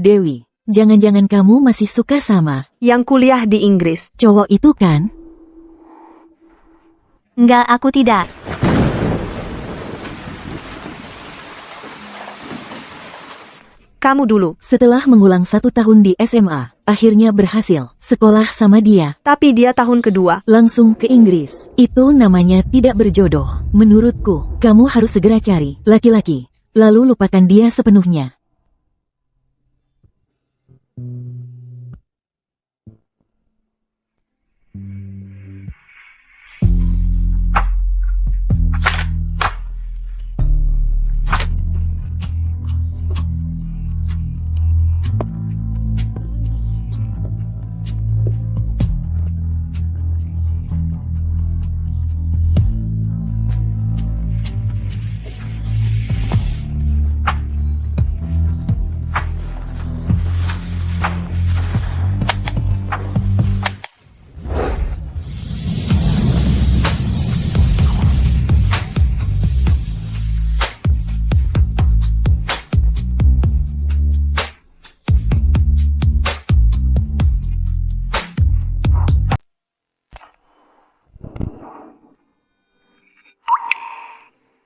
Dewi, jangan-jangan kamu masih suka sama yang kuliah di Inggris. cowok itu kan? Enggak, aku tidak. Kamu dulu. Setelah mengulang 1 tahun di SMA, akhirnya berhasil sekolah sama dia. Tapi dia tahun kedua. Langsung ke Inggris. Itu namanya tidak berjodoh. Menurutku, kamu harus segera cari laki-laki. Lalu lupakan dia sepenuhnya.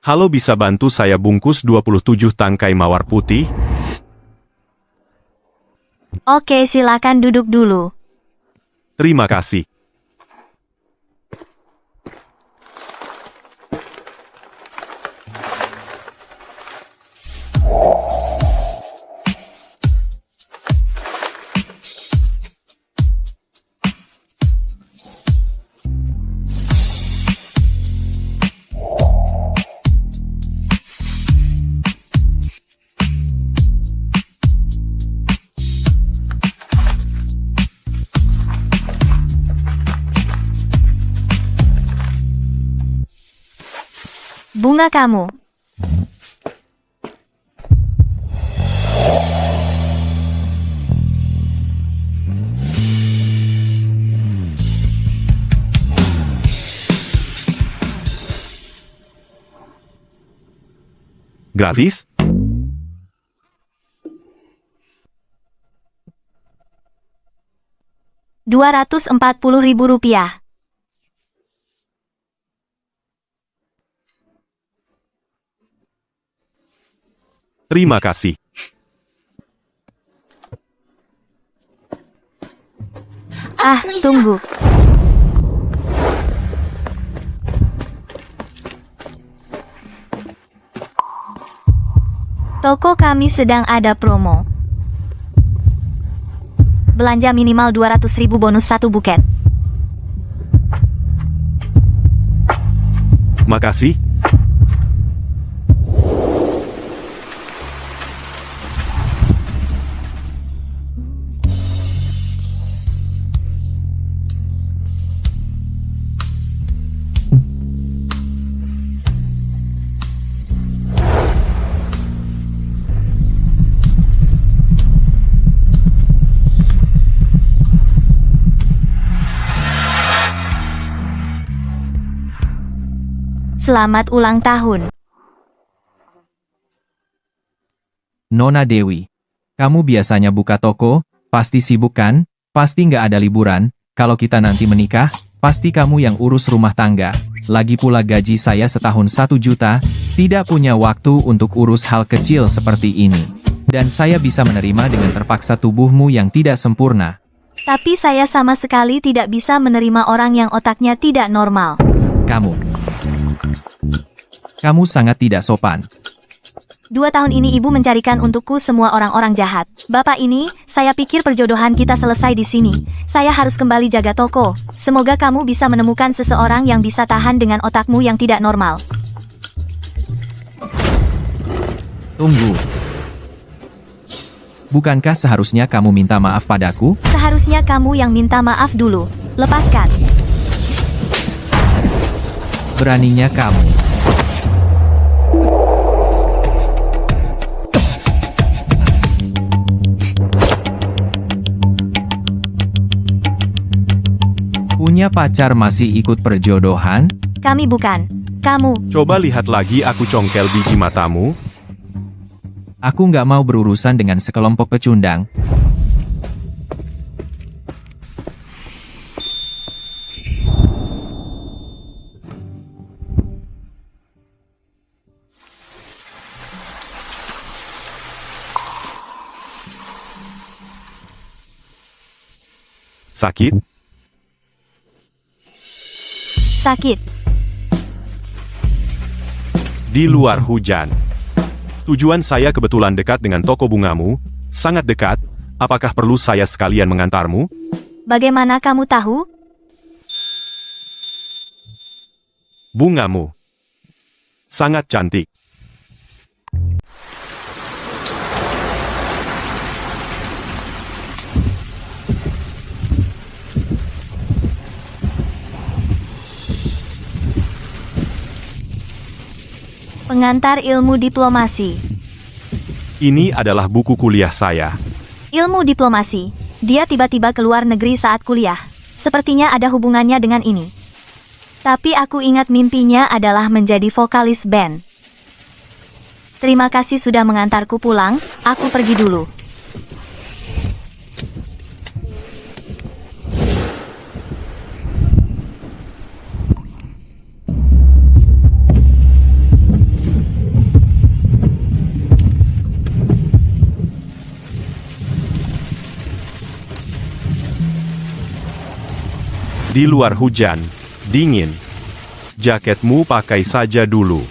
Halo, bisa bantu saya bungkus 27 tangkai mawar putih? Oke, silakan duduk dulu. Terima kasih. Bunga kamu. Gratis? Rp240.000. Terima kasih. Tunggu. Toko kami sedang ada promo. Belanja minimal 200.000 bonus 1 buket. Makasih. Selamat ulang tahun. Nona Dewi, kamu biasanya buka toko, pasti sibuk kan? Pasti nggak ada liburan. Kalau kita nanti menikah, pasti kamu yang urus rumah tangga. Lagi pula gaji saya setahun 1 juta, tidak punya waktu untuk urus hal kecil seperti ini. Dan saya bisa menerima dengan terpaksa tubuhmu yang tidak sempurna. Tapi saya sama sekali tidak bisa menerima orang yang otaknya tidak normal. Kamu sangat tidak sopan. 2 tahun ini ibu mencarikan untukku semua orang-orang jahat. Bapak ini, saya pikir perjodohan kita selesai di sini. Saya harus kembali jaga toko. Semoga kamu bisa menemukan seseorang yang bisa tahan dengan otakmu yang tidak normal. Tunggu. Bukankah seharusnya kamu minta maaf padaku? Seharusnya kamu yang minta maaf dulu. Lepaskan. Beraninya kamu. Punya pacar masih ikut perjodohan? Kami bukan. Kamu. Coba lihat lagi, aku congkel biji matamu. Aku nggak mau berurusan dengan sekelompok pecundang. Sakit? Sakit. Di luar hujan. Tujuan saya kebetulan dekat dengan toko bungamu, sangat dekat. Apakah perlu saya sekalian mengantarmu? Bagaimana kamu tahu? Bungamu sangat cantik. Pengantar ilmu diplomasi. Ini adalah buku kuliah saya. Ilmu diplomasi. Dia tiba-tiba keluar negeri saat kuliah. Sepertinya ada hubungannya dengan ini. Tapi aku ingat mimpinya adalah menjadi vokalis band. Terima kasih sudah mengantarku pulang, aku pergi dulu. Di luar hujan, dingin. Jaketmu pakai saja dulu.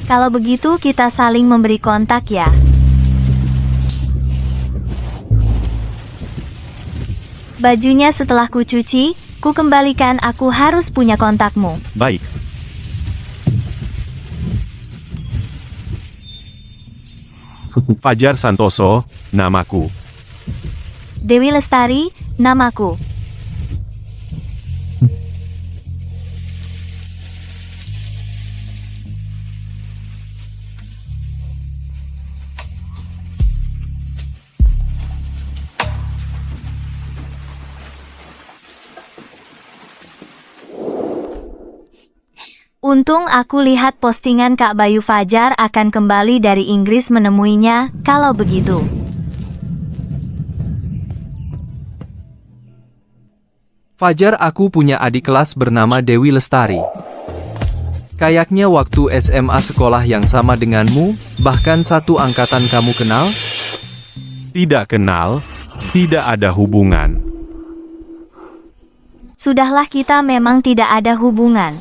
Kalau begitu kita saling memberi kontak ya. Bajunya setelah kucuci, ku kembalikan, aku harus punya kontakmu. Baik. Fajar Santoso, namaku. Dewi Lestari, namaku. Untung aku lihat postingan Kak Bayu Fajar akan kembali dari Inggris menemuinya, kalau begitu. Fajar, aku punya adik kelas bernama Dewi Lestari. Kayaknya waktu SMA sekolah yang sama denganmu, bahkan satu angkatan. Kamu kenal? Tidak kenal, tidak ada hubungan. Sudahlah, kita memang tidak ada hubungan.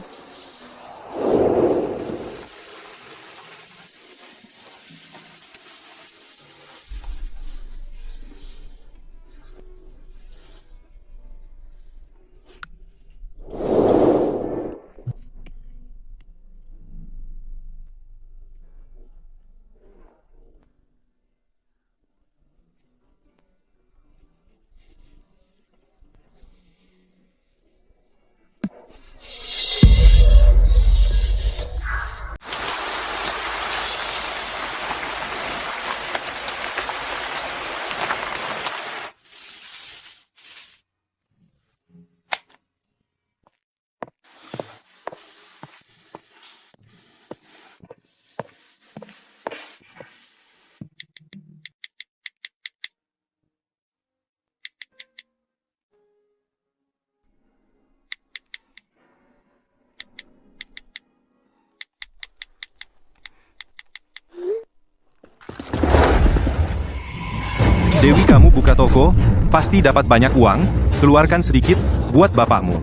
Dewi, kamu buka toko, pasti dapat banyak uang, keluarkan sedikit, buat bapakmu.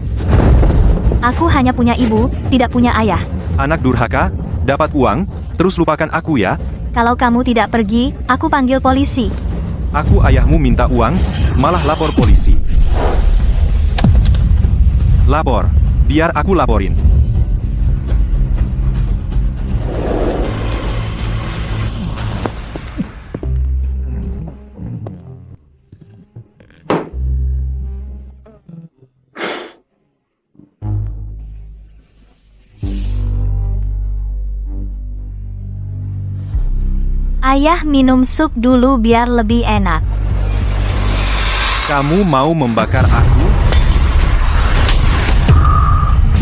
Aku hanya punya ibu, tidak punya ayah. Anak durhaka, dapat uang, terus lupakan aku ya. Kalau kamu tidak pergi, aku panggil polisi. Aku ayahmu minta uang, malah lapor polisi. Lapor, biar aku laporin. Ayah, minum sup dulu biar lebih enak. Kamu mau membakar aku?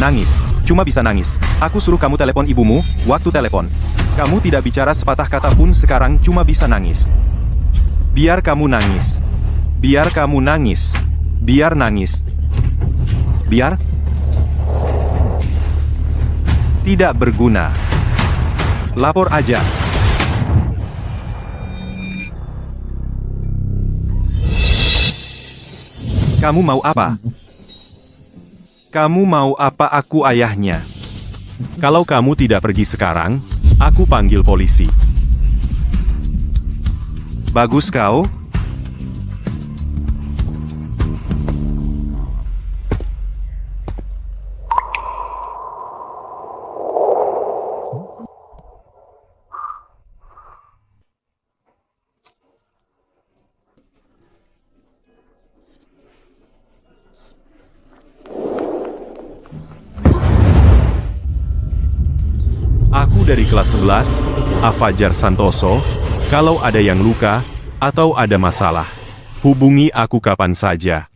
Nangis, cuma bisa nangis. Aku suruh kamu telepon ibumu, waktu telepon. Kamu tidak bicara sepatah kata pun sekarang cuma bisa nangis. Biar kamu nangis. Biar kamu nangis. Biar nangis. Biar. Tidak berguna. Lapor aja. Kamu mau apa? Kamu mau apa? Aku ayahnya. Kalau kamu tidak pergi sekarang, aku panggil polisi. Bagus kau? Aku dari kelas 11, Fajar Santoso. Kalau ada yang luka, atau ada masalah, hubungi aku kapan saja.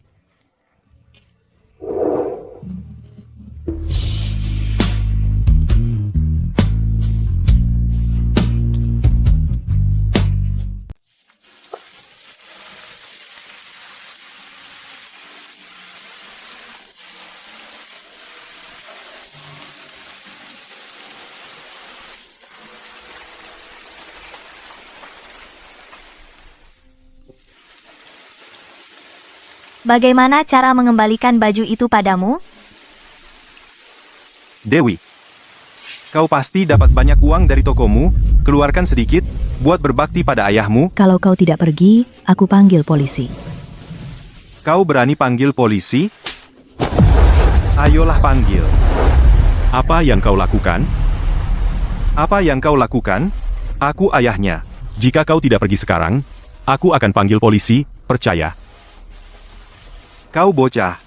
Bagaimana cara mengembalikan baju itu padamu? Dewi, kau pasti dapat banyak uang dari tokomu, keluarkan sedikit, buat berbakti pada ayahmu. Kalau kau tidak pergi, aku panggil polisi. Kau berani panggil polisi? Ayolah panggil. Apa yang kau lakukan? Apa yang kau lakukan? Aku ayahnya. Jika kau tidak pergi sekarang, aku akan panggil polisi, percaya. Kau bocah.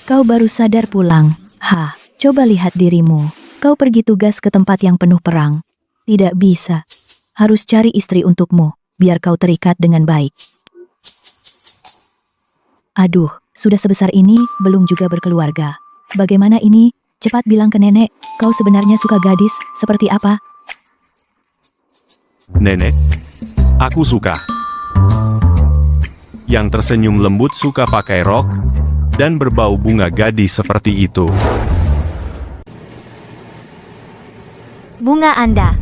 Kau baru sadar pulang. Hah, coba lihat dirimu. Kau pergi tugas ke tempat yang penuh perang. Tidak bisa. Harus cari istri untukmu, biar kau terikat dengan baik. Aduh, sudah sebesar ini, belum juga berkeluarga. Bagaimana ini? Cepat bilang ke nenek, kau sebenarnya suka gadis, seperti apa? Nenek, aku suka. Yang tersenyum lembut, suka pakai rok, dan berbau bunga gadis seperti itu. Bunga Anda.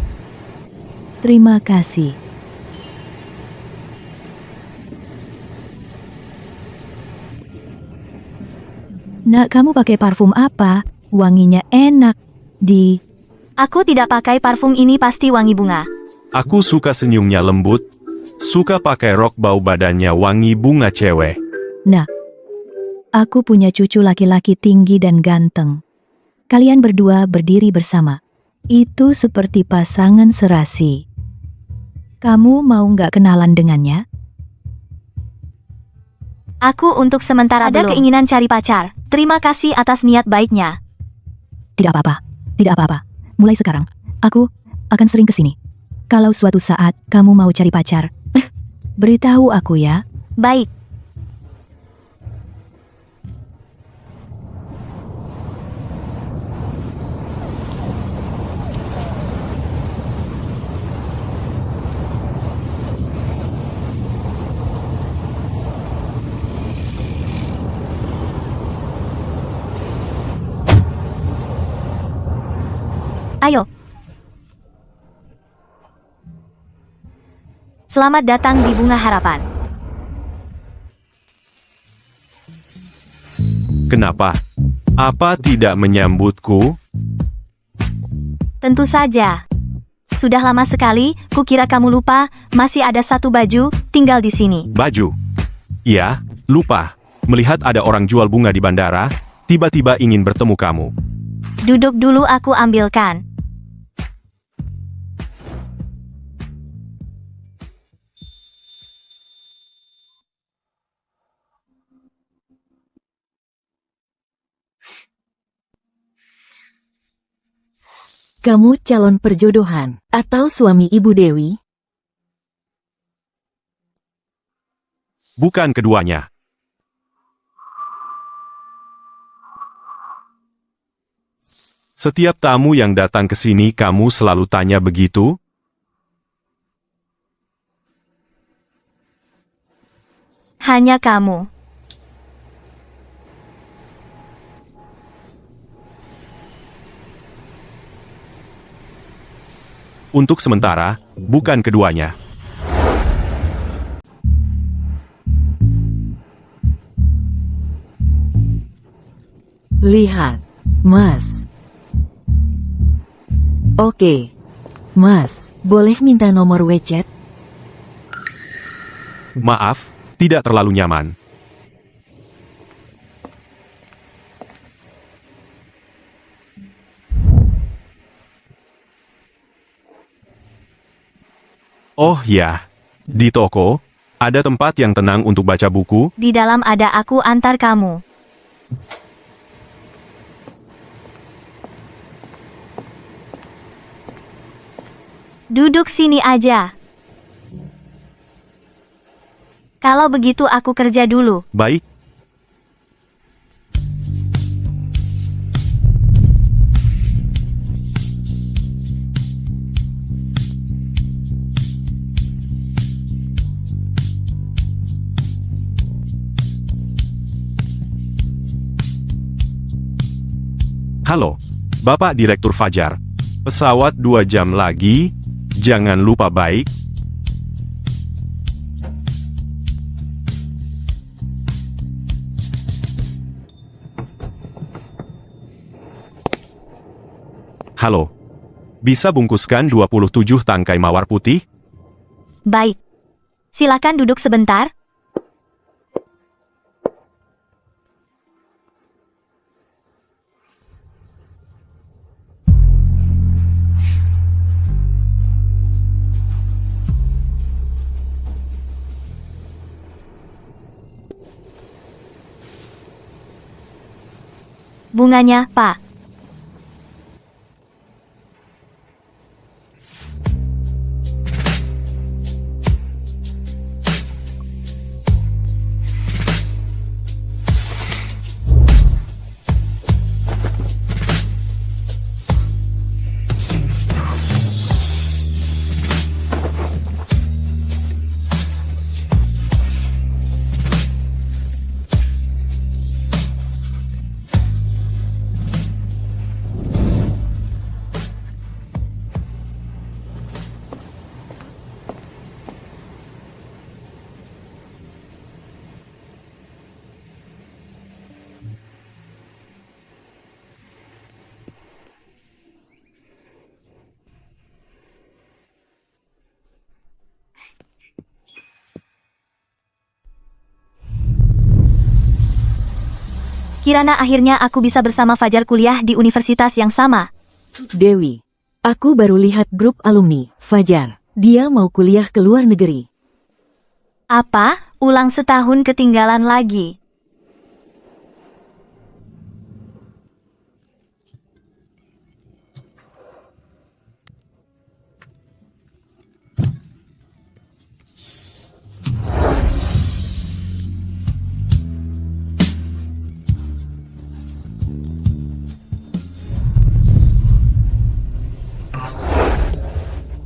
Terima kasih. Nak, kamu pakai parfum apa? Wanginya enak. Aku tidak pakai parfum, ini pasti wangi bunga. Aku suka senyumnya lembut, suka pakai rok bau badannya wangi bunga cewek. Nah, aku punya cucu laki-laki tinggi dan ganteng. Kalian berdua berdiri bersama. Itu seperti pasangan serasi. Kamu mau nggak kenalan dengannya? Aku untuk sementara ada keinginan cari pacar. Terima kasih atas niat baiknya. Tidak apa-apa, tidak apa-apa. Mulai sekarang, aku akan sering kesini. Kalau suatu saat kamu mau cari pacar, beritahu aku ya. Baik. Ayo. Selamat datang di Bunga Harapan. Kenapa? Apa tidak menyambutku? Tentu saja. Sudah lama sekali, kukira kamu lupa, masih ada satu baju, tinggal di sini. Baju. Ya, lupa. Melihat ada orang jual bunga di bandara, tiba-tiba ingin bertemu kamu. Duduk dulu aku ambilkan. Kamu calon perjodohan atau suami Ibu Dewi? Bukan keduanya. Setiap tamu yang datang ke sini kamu selalu tanya begitu? Hanya kamu. Untuk sementara, bukan keduanya. Lihat, Mas. Oke. Mas, boleh minta nomor WeChat? Maaf, tidak terlalu nyaman. Oh ya, di toko, ada tempat yang tenang untuk baca buku. Di dalam ada aku antar kamu. Duduk sini aja. Kalau begitu aku kerja dulu. Baik. Halo, Bapak Direktur Fajar. Pesawat 2 jam lagi, jangan lupa baik. Halo, bisa bungkuskan 27 tangkai mawar putih? Baik. Silakan duduk sebentar. Bunganya, Pak. Kirana akhirnya aku bisa bersama Fajar kuliah di universitas yang sama. Dewi, aku baru lihat grup alumni Fajar. Dia mau kuliah ke luar negeri. Apa? Ulang setahun ketinggalan lagi.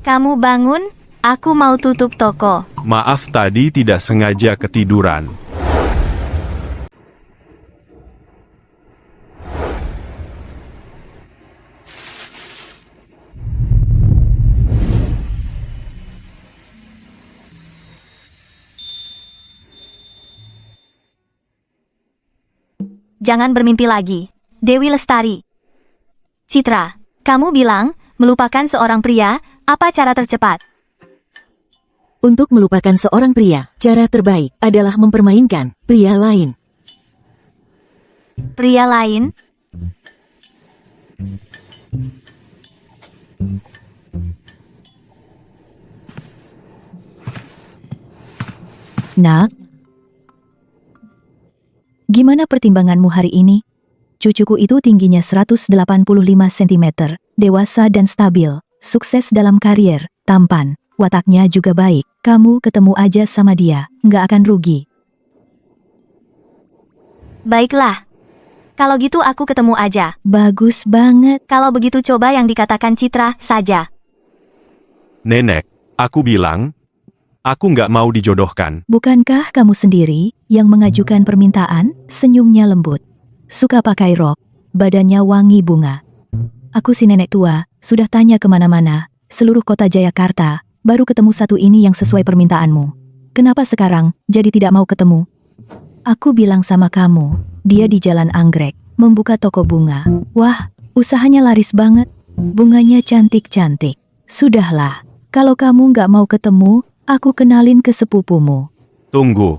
Kamu bangun? Aku mau tutup toko. Maaf tadi tidak sengaja ketiduran. Jangan bermimpi lagi. Dewi Lestari. Citra, kamu bilang Melupakan seorang pria, apa cara tercepat? Untuk melupakan seorang pria, cara terbaik adalah mempermainkan pria lain. Pria lain? Nak, gimana pertimbanganmu hari ini? Cucuku itu tingginya 185 cm, dewasa dan stabil, sukses dalam karier, tampan, wataknya juga baik. Kamu ketemu aja sama dia, nggak akan rugi. Baiklah. Kalau gitu aku ketemu aja. Bagus banget. Kalau begitu coba yang dikatakan Citra saja. Nenek, aku bilang, aku nggak mau dijodohkan. Bukankah kamu sendiri yang mengajukan permintaan? Senyumnya lembut. Suka pakai rok, badannya wangi bunga. Aku si nenek tua, sudah tanya kemana-mana, seluruh kota Jayakarta, baru ketemu satu ini yang sesuai permintaanmu. Kenapa sekarang jadi tidak mau ketemu? Aku bilang sama kamu, dia di Jalan Anggrek, membuka toko bunga. Wah, usahanya laris banget. Bunganya cantik-cantik. Sudahlah, kalau kamu nggak mau ketemu, aku kenalin ke sepupumu. Tunggu.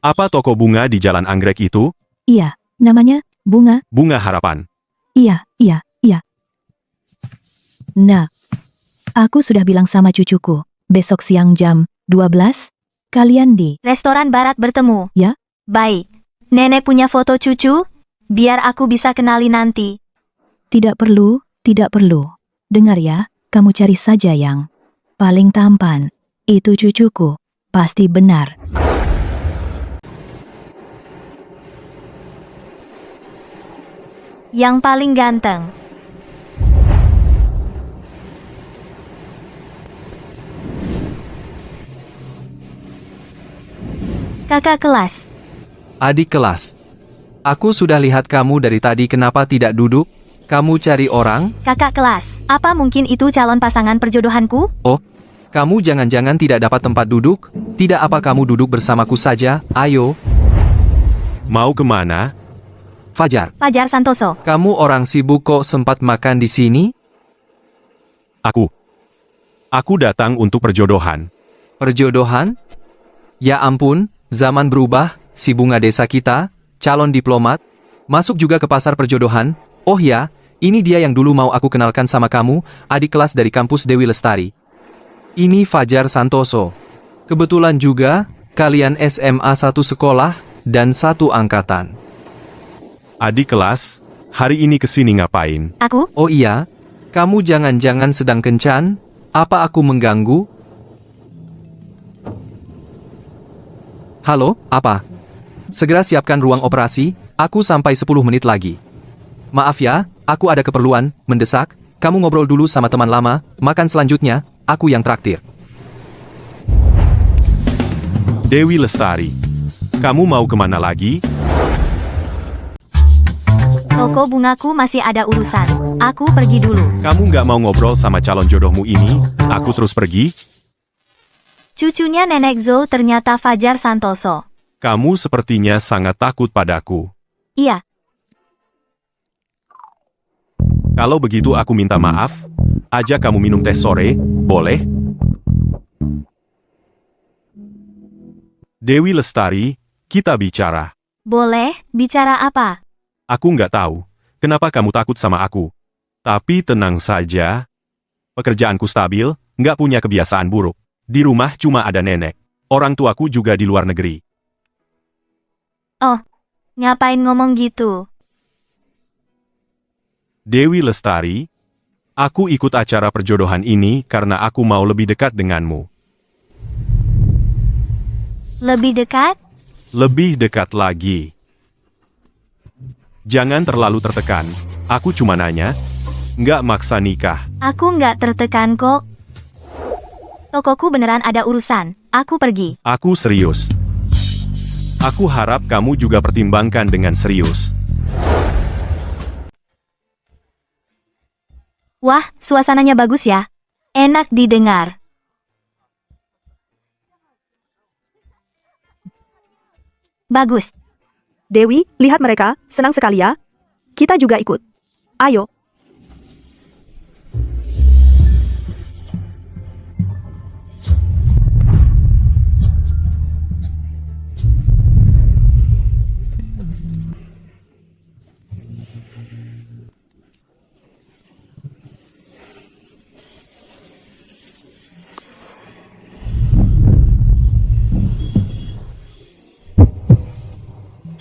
Apa toko bunga di Jalan Anggrek itu? Iya, namanya Bunga. Bunga Harapan. Iya. Nah, aku sudah bilang sama cucuku, besok siang jam 12, kalian di... Restoran Barat bertemu. Ya? Baik. Nenek punya foto cucu? Biar aku bisa kenali nanti. Tidak perlu. Dengar ya, kamu cari saja yang paling tampan. Itu cucuku, pasti benar. Yang paling ganteng. Kakak kelas. Adik kelas. Aku sudah lihat kamu dari tadi, kenapa tidak duduk? Kamu cari orang? Kakak kelas. Apa mungkin itu calon pasangan perjodohanku? Oh, kamu jangan-jangan tidak dapat tempat duduk? Tidak apa kamu duduk bersamaku saja? Ayo. Mau kemana? Fajar. Fajar Santoso. Kamu orang sibuk kok sempat makan di sini? Aku datang untuk perjodohan. Perjodohan? Ya ampun, zaman berubah, si bunga desa kita, calon diplomat, masuk juga ke pasar perjodohan. Oh ya, ini dia yang dulu mau aku kenalkan sama kamu, adik kelas dari kampus Dewi Lestari. Ini Fajar Santoso. Kebetulan juga, kalian SMA satu sekolah, dan satu angkatan. Adik kelas, hari ini kesini ngapain? Aku? Oh iya, kamu jangan-jangan sedang kencan? Apa aku mengganggu? Halo, apa? Segera siapkan ruang operasi, aku sampai 10 menit lagi. Maaf ya, aku ada keperluan, mendesak, kamu ngobrol dulu sama teman lama, makan selanjutnya, aku yang traktir. Dewi Lestari, kamu mau kemana lagi? Toko bungaku masih ada urusan. Aku pergi dulu. Kamu nggak mau ngobrol sama calon jodohmu ini? Aku terus pergi? Cucunya Nenek Zo ternyata Fajar Santoso. Kamu sepertinya sangat takut padaku. Iya. Kalau begitu aku minta maaf. Ajak kamu minum teh sore, boleh? Dewi Lestari, kita bicara. Boleh, bicara apa? Aku nggak tahu, kenapa kamu takut sama aku. Tapi tenang saja. Pekerjaanku stabil, nggak punya kebiasaan buruk. Di rumah cuma ada nenek. Orang tuaku juga di luar negeri. Oh, ngapain ngomong gitu? Dewi Lestari, aku ikut acara perjodohan ini karena aku mau lebih dekat denganmu. Lebih dekat? Lebih dekat lagi. Jangan terlalu tertekan. Aku cuma nanya. Nggak maksa nikah. Aku nggak tertekan kok. Tokoku beneran ada urusan. Aku pergi. Aku serius. Aku harap kamu juga pertimbangkan dengan serius. Wah, suasananya bagus ya. Enak didengar. Bagus. Dewi, lihat mereka, senang sekali ya. Kita juga ikut. Ayo.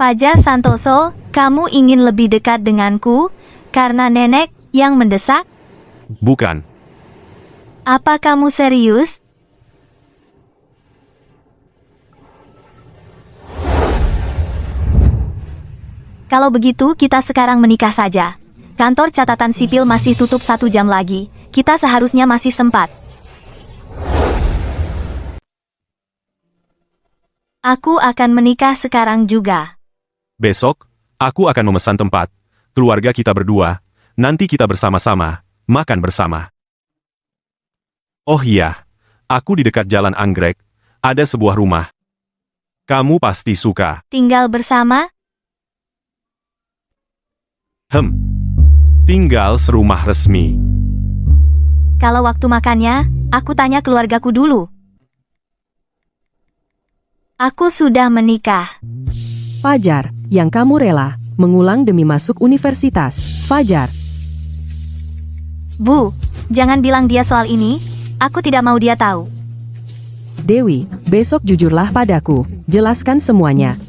Fajar Santoso, kamu ingin lebih dekat denganku karena nenek yang mendesak? Bukan. Apa kamu serius? Kalau begitu, kita sekarang menikah saja. Kantor catatan sipil masih tutup 1 jam lagi. Kita seharusnya masih sempat. Aku akan menikah sekarang juga. Besok, aku akan memesan tempat. Keluarga kita berdua. Nanti kita bersama-sama, makan bersama. Oh iya, aku di dekat Jalan Anggrek. Ada sebuah rumah. Kamu pasti suka. Tinggal bersama? Tinggal serumah resmi. Kalau waktu makannya, aku tanya keluargaku dulu. Aku sudah menikah. Fajar, yang kamu rela mengulang demi masuk universitas. Fajar, Bu, jangan bilang dia soal ini. Aku tidak mau dia tahu. Dewi, besok jujurlah padaku. Jelaskan semuanya.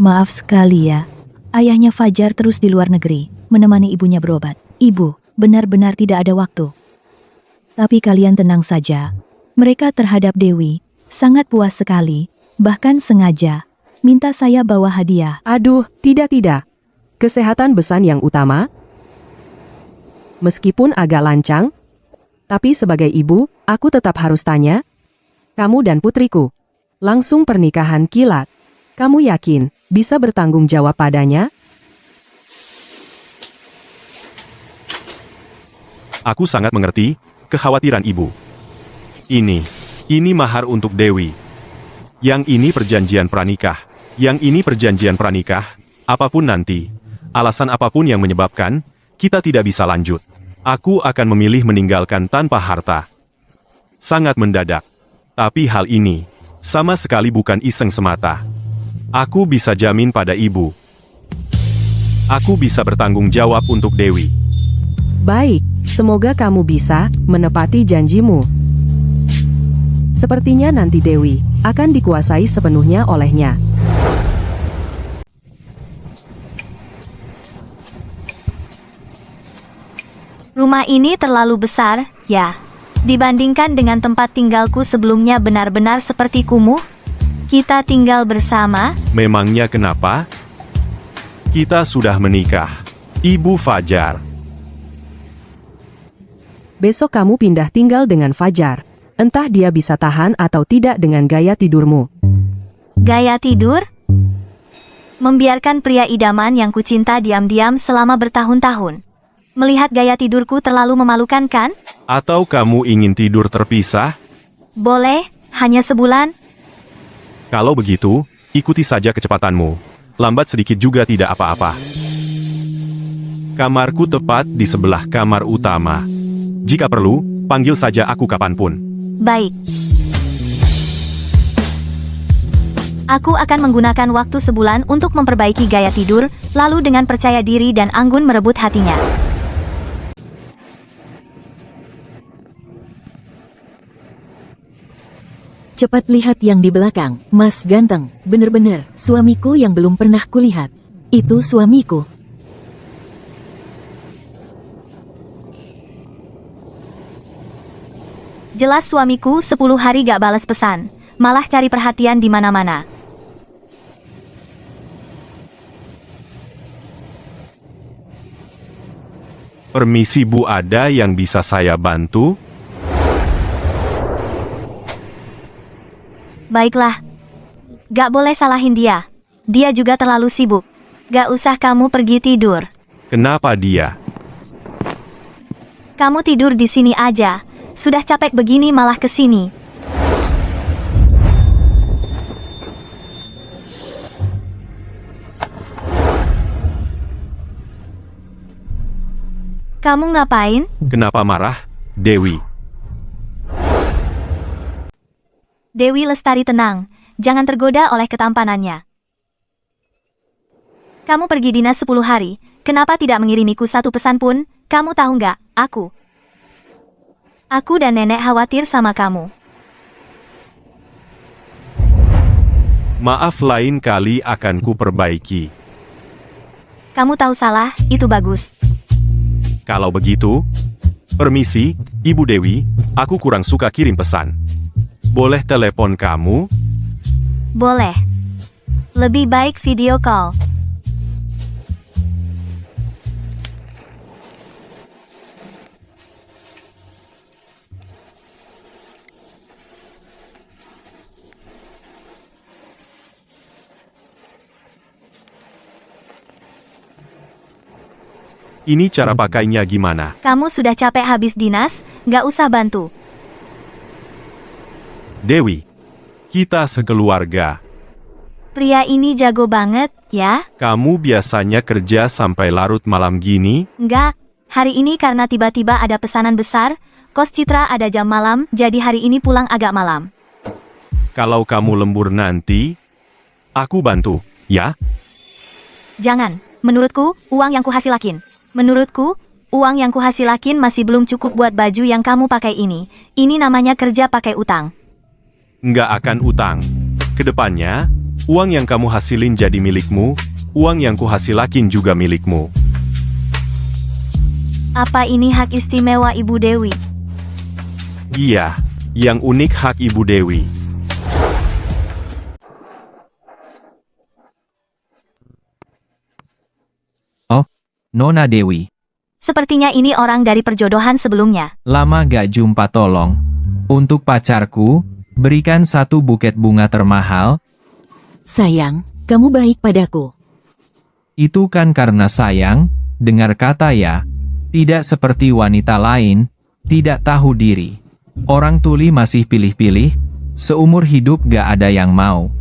Maaf sekali ya. Ayahnya Fajar terus di luar negeri, menemani ibunya berobat. Ibu, benar-benar tidak ada waktu. Tapi kalian tenang saja. Mereka terhadap Dewi sangat puas sekali, bahkan sengaja minta saya bawa hadiah. Aduh, tidak. Kesehatan Besan yang utama. Meskipun agak lancang, tapi sebagai ibu, aku tetap harus tanya. Kamu dan putriku, langsung pernikahan kilat. Kamu yakin bisa bertanggung jawab padanya? Aku sangat mengerti kekhawatiran ibu. Ini mahar untuk Dewi. Yang ini perjanjian pranikah. Yang ini perjanjian pranikah. Apapun nanti, alasan apapun yang menyebabkan, kita tidak bisa lanjut. Aku akan memilih meninggalkan tanpa harta. Sangat mendadak. Tapi hal ini, sama sekali bukan iseng semata. Aku bisa jamin pada ibu. Aku bisa bertanggung jawab untuk Dewi. Baik, semoga kamu bisa menepati janjimu. Sepertinya nanti Dewi akan dikuasai sepenuhnya olehnya. Rumah ini terlalu besar, ya. Dibandingkan dengan tempat tinggalku sebelumnya benar-benar seperti kumuh. Kita tinggal bersama. Memangnya kenapa? Kita sudah menikah. Ibu Fajar. Besok kamu pindah tinggal dengan Fajar. Entah dia bisa tahan atau tidak dengan gaya tidurmu. Gaya tidur? Membiarkan pria idaman yang kucinta diam-diam selama bertahun-tahun. Melihat gaya tidurku terlalu memalukan kan? Atau kamu ingin tidur terpisah? Boleh, hanya sebulan. Kalau begitu, ikuti saja kecepatanmu. Lambat sedikit juga tidak apa-apa. Kamarku tepat di sebelah kamar utama. Jika perlu, panggil saja aku kapanpun. Baik. Aku akan menggunakan waktu sebulan untuk memperbaiki gaya tidur, lalu dengan percaya diri dan anggun merebut hatinya. Cepat lihat yang di belakang, Mas Ganteng. Bener-bener, suamiku yang belum pernah kulihat. Itu suamiku. Jelas suamiku 10 hari gak balas pesan, malah cari perhatian di mana-mana. Permisi Bu, ada yang bisa saya bantu? Baiklah. Gak boleh salahin dia. Dia juga terlalu sibuk. Gak usah kamu pergi tidur. Kenapa dia? Kamu tidur di sini aja. Sudah capek begini malah ke sini. Kamu ngapain? Kenapa marah, Dewi? Dewi Lestari tenang. Jangan tergoda oleh ketampanannya. Kamu pergi dinas 10 hari. Kenapa tidak mengirimiku satu pesan pun? Kamu tahu nggak? Aku dan nenek khawatir sama kamu. Maaf, lain kali akan kuperbaiki. Kamu tahu salah, itu bagus. Kalau begitu, permisi, Ibu Dewi, aku kurang suka kirim pesan. Boleh telepon kamu? Boleh. Lebih baik video call. Ini cara pakainya gimana? Kamu sudah capek habis dinas, nggak usah bantu. Dewi, kita sekeluarga. Pria ini jago banget, ya? Kamu biasanya kerja sampai larut malam gini? Nggak, hari ini karena tiba-tiba ada pesanan besar, kos Citra ada jam malam, jadi hari ini pulang agak malam. Kalau kamu lembur nanti, aku bantu, ya? Jangan, menurutku, uang yang kuhasilakin. Menurutku, uang yang kuhasilakin masih belum cukup buat baju yang kamu pakai ini. Ini namanya kerja pakai utang. Nggak akan utang. Kedepannya, uang yang kamu hasilin jadi milikmu, uang yang kuhasilakin juga milikmu. Apa ini hak istimewa Ibu Dewi? Iya, yang unik hak Ibu Dewi. Oh, Nona Dewi. Sepertinya ini orang dari perjodohan sebelumnya. Lama gak jumpa, tolong. Untuk pacarku, berikan 1 buket bunga termahal. Sayang, kamu baik padaku. Itu kan karena sayang, dengar kata ya. Tidak seperti wanita lain, tidak tahu diri. Orang tuli masih pilih-pilih, seumur hidup gak ada yang mau.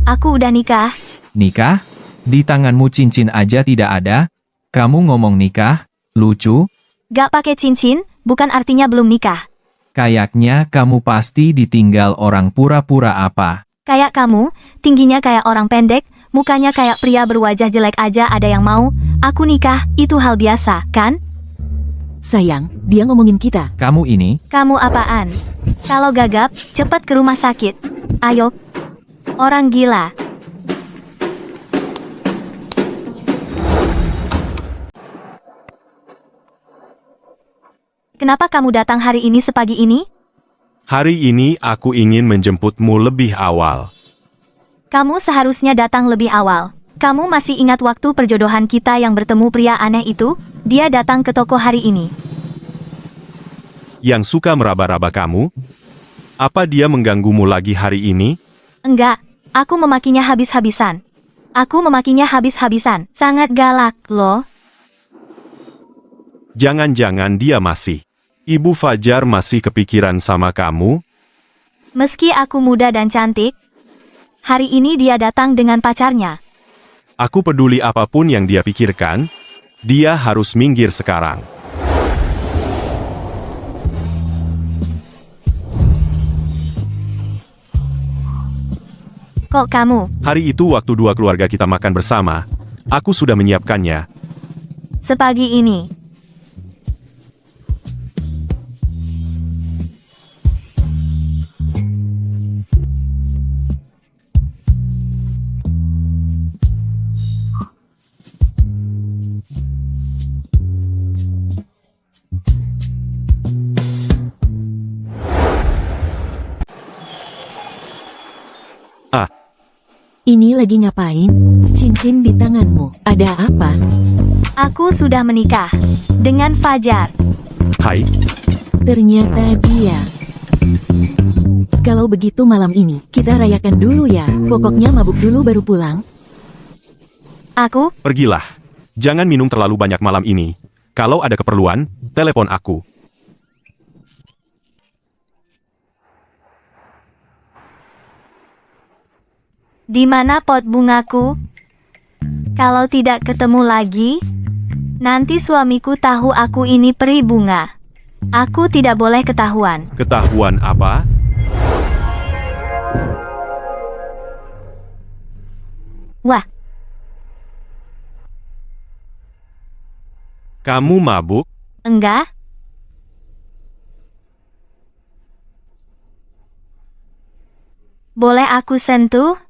Aku udah nikah. Nikah? Di tanganmu cincin aja tidak ada? Kamu ngomong nikah? Lucu? Gak pakai cincin, bukan artinya belum nikah. Kayaknya kamu pasti ditinggal orang pura-pura apa. Kayak kamu, tingginya kayak orang pendek, mukanya kayak pria berwajah jelek aja ada yang mau. Aku nikah, itu hal biasa, kan? Sayang, dia ngomongin kita. Kamu ini, Kamu apaan? Kalau gagap, cepat ke rumah sakit. Ayo. Orang gila. Kenapa kamu datang hari ini sepagi ini? Hari ini aku ingin menjemputmu lebih awal. Kamu seharusnya datang lebih awal. Kamu masih ingat waktu perjodohan kita yang bertemu pria aneh itu? Dia datang ke toko hari ini. Yang suka meraba-raba kamu? Apa dia mengganggumu lagi hari ini? Enggak, aku memakinya habis-habisan. Aku memakinya habis-habisan. Sangat galak, loh. Jangan-jangan dia masih. Ibu Fajar masih kepikiran sama kamu? Meski aku muda dan cantik, hari ini dia datang dengan pacarnya. Aku peduli apapun yang dia pikirkan, dia harus minggir sekarang. Kok kamu? Hari itu waktu 2 keluarga kita makan bersama, aku sudah menyiapkannya. Sepagi ini. Ini lagi ngapain? Cincin di tanganmu. Ada apa? Aku sudah menikah dengan Fajar. Hai, Ternyata dia. Kalau begitu malam ini, kita rayakan dulu ya. Pokoknya mabuk dulu baru pulang. Aku, pergilah. Jangan minum terlalu banyak malam ini. Kalau ada keperluan, telepon aku. di mana pot bungaku? Kalau tidak ketemu lagi, nanti suamiku tahu aku ini peri bunga. Aku tidak boleh ketahuan. Ketahuan apa? Wah, Kamu mabuk? enggak. Boleh aku sentuh?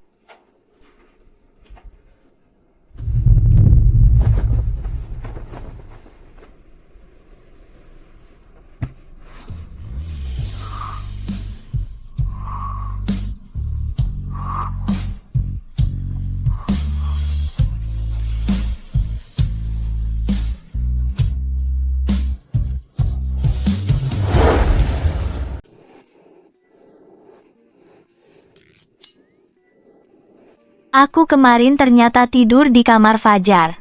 Aku kemarin ternyata tidur di kamar Fajar.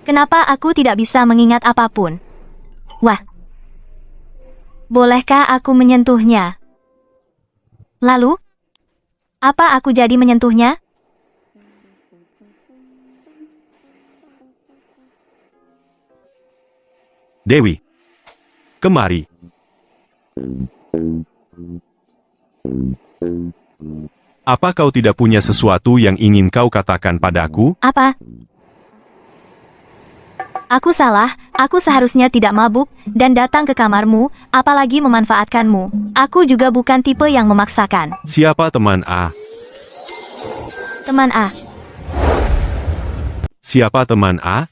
Kenapa aku tidak bisa mengingat apapun? Wah. Bolehkah aku menyentuhnya? Lalu? Apa aku jadi menyentuhnya? Dewi. Kemari. Apa kau tidak punya sesuatu yang ingin kau katakan padaku? Apa? Aku salah, aku seharusnya tidak mabuk dan datang ke kamarmu, apalagi memanfaatkanmu. Aku juga bukan tipe yang memaksakan. Siapa teman A? Teman A. Siapa teman A?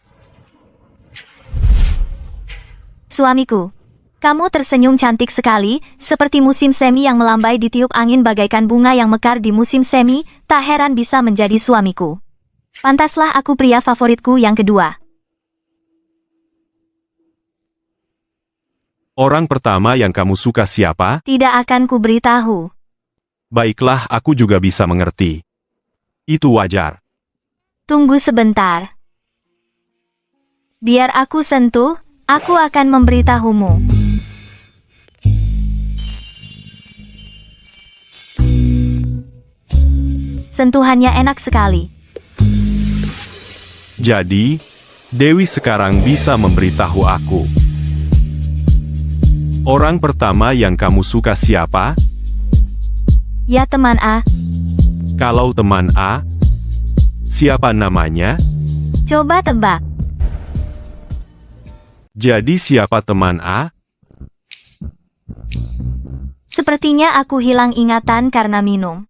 Suamiku. Kamu tersenyum cantik sekali, seperti musim semi yang melambai ditiup angin bagaikan bunga yang mekar di musim semi, tak heran bisa menjadi suamiku. Pantaslah aku pria favoritku yang kedua. Orang pertama yang kamu suka siapa? Tidak akan kuberitahu. Baiklah, aku juga bisa mengerti. Itu wajar. Tunggu sebentar. Biar aku sentuh, aku akan memberitahumu. Sentuhannya enak sekali. Jadi, Dewi sekarang bisa memberitahu aku. Orang pertama yang kamu suka siapa? Ya teman A, Kalau teman A, siapa namanya? coba tebak. Jadi siapa teman A? Sepertinya aku hilang ingatan karena minum.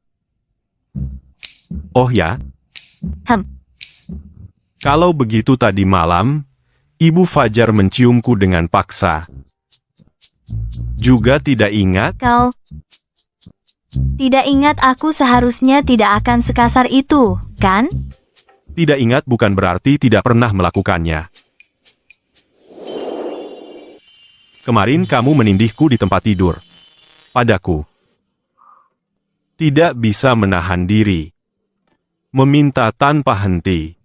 Oh ya, Hem, kalau begitu tadi malam, Ibu Fajar menciumku dengan paksa. Juga tidak ingat? kau tidak ingat aku seharusnya tidak akan sekasar itu, kan? Tidak ingat bukan berarti tidak pernah melakukannya. Kemarin kamu menindihku di tempat tidur. Padaku. Tidak bisa menahan diri. Meminta tanpa henti.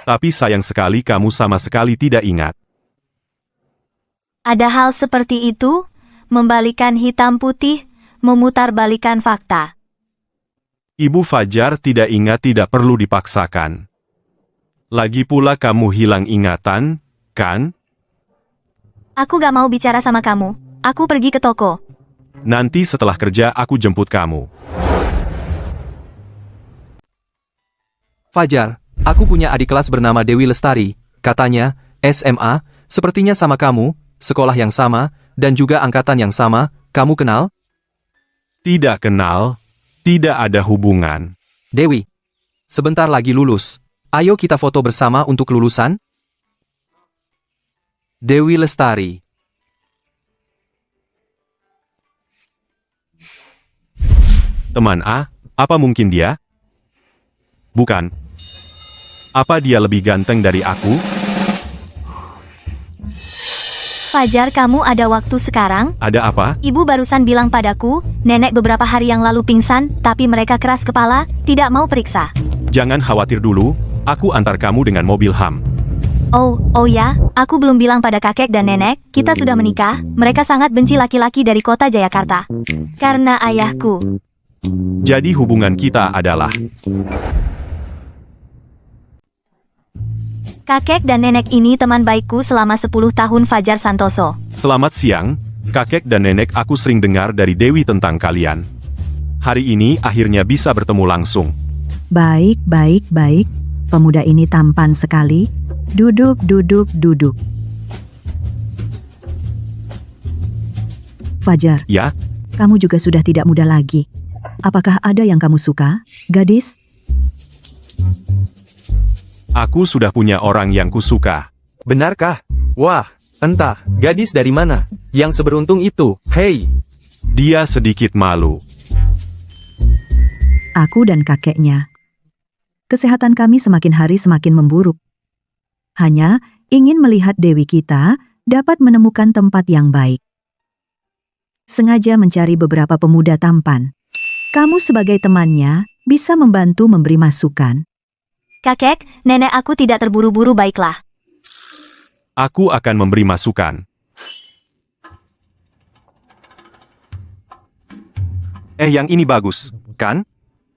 Tapi sayang sekali kamu sama sekali tidak ingat. Ada hal seperti itu, membalikan hitam putih, memutarbalikan fakta. Ibu Fajar tidak ingat tidak perlu dipaksakan. Lagi pula kamu hilang ingatan, kan? Aku gak mau bicara sama kamu. Aku pergi ke toko. Nanti setelah kerja aku jemput kamu. Fajar, aku punya adik kelas bernama Dewi Lestari. Katanya, SMA, sepertinya sama kamu, sekolah yang sama, dan juga angkatan yang sama. Kamu kenal? Tidak kenal, tidak ada hubungan. Dewi, sebentar lagi lulus. Ayo kita foto bersama untuk lulusan. Dewi Lestari. Teman A, apa mungkin dia? Bukan. Apa dia lebih ganteng dari aku? Fajar, kamu ada waktu sekarang? Ada apa? Ibu barusan bilang padaku, nenek beberapa hari yang lalu pingsan, tapi mereka keras kepala, tidak mau periksa. Jangan khawatir dulu, aku antar kamu dengan mobil HAM. Oh ya, aku belum bilang pada kakek dan nenek, kita sudah menikah, mereka sangat benci laki-laki dari kota Jayakarta. Karena ayahku. Jadi hubungan kita adalah... Kakek dan nenek ini teman baikku selama 10 tahun. Fajar Santoso. Selamat siang, kakek dan nenek, aku sering dengar dari Dewi tentang kalian. Hari ini akhirnya bisa bertemu langsung. Baik. Pemuda ini tampan sekali. Duduk. Fajar, Ya, kamu juga sudah tidak muda lagi. Apakah ada yang kamu suka, gadis? aku sudah punya orang yang kusuka. Benarkah? Wah, entah, gadis dari mana? Yang seberuntung itu, hei! Dia sedikit malu. Aku dan kakeknya. Kesehatan kami semakin hari semakin memburuk. Hanya, ingin melihat Dewi kita dapat menemukan tempat yang baik. Sengaja mencari beberapa pemuda tampan. Kamu sebagai temannya bisa membantu memberi masukan. Kakek, nenek aku tidak terburu-buru baiklah. Aku akan memberi masukan. Yang ini bagus, kan?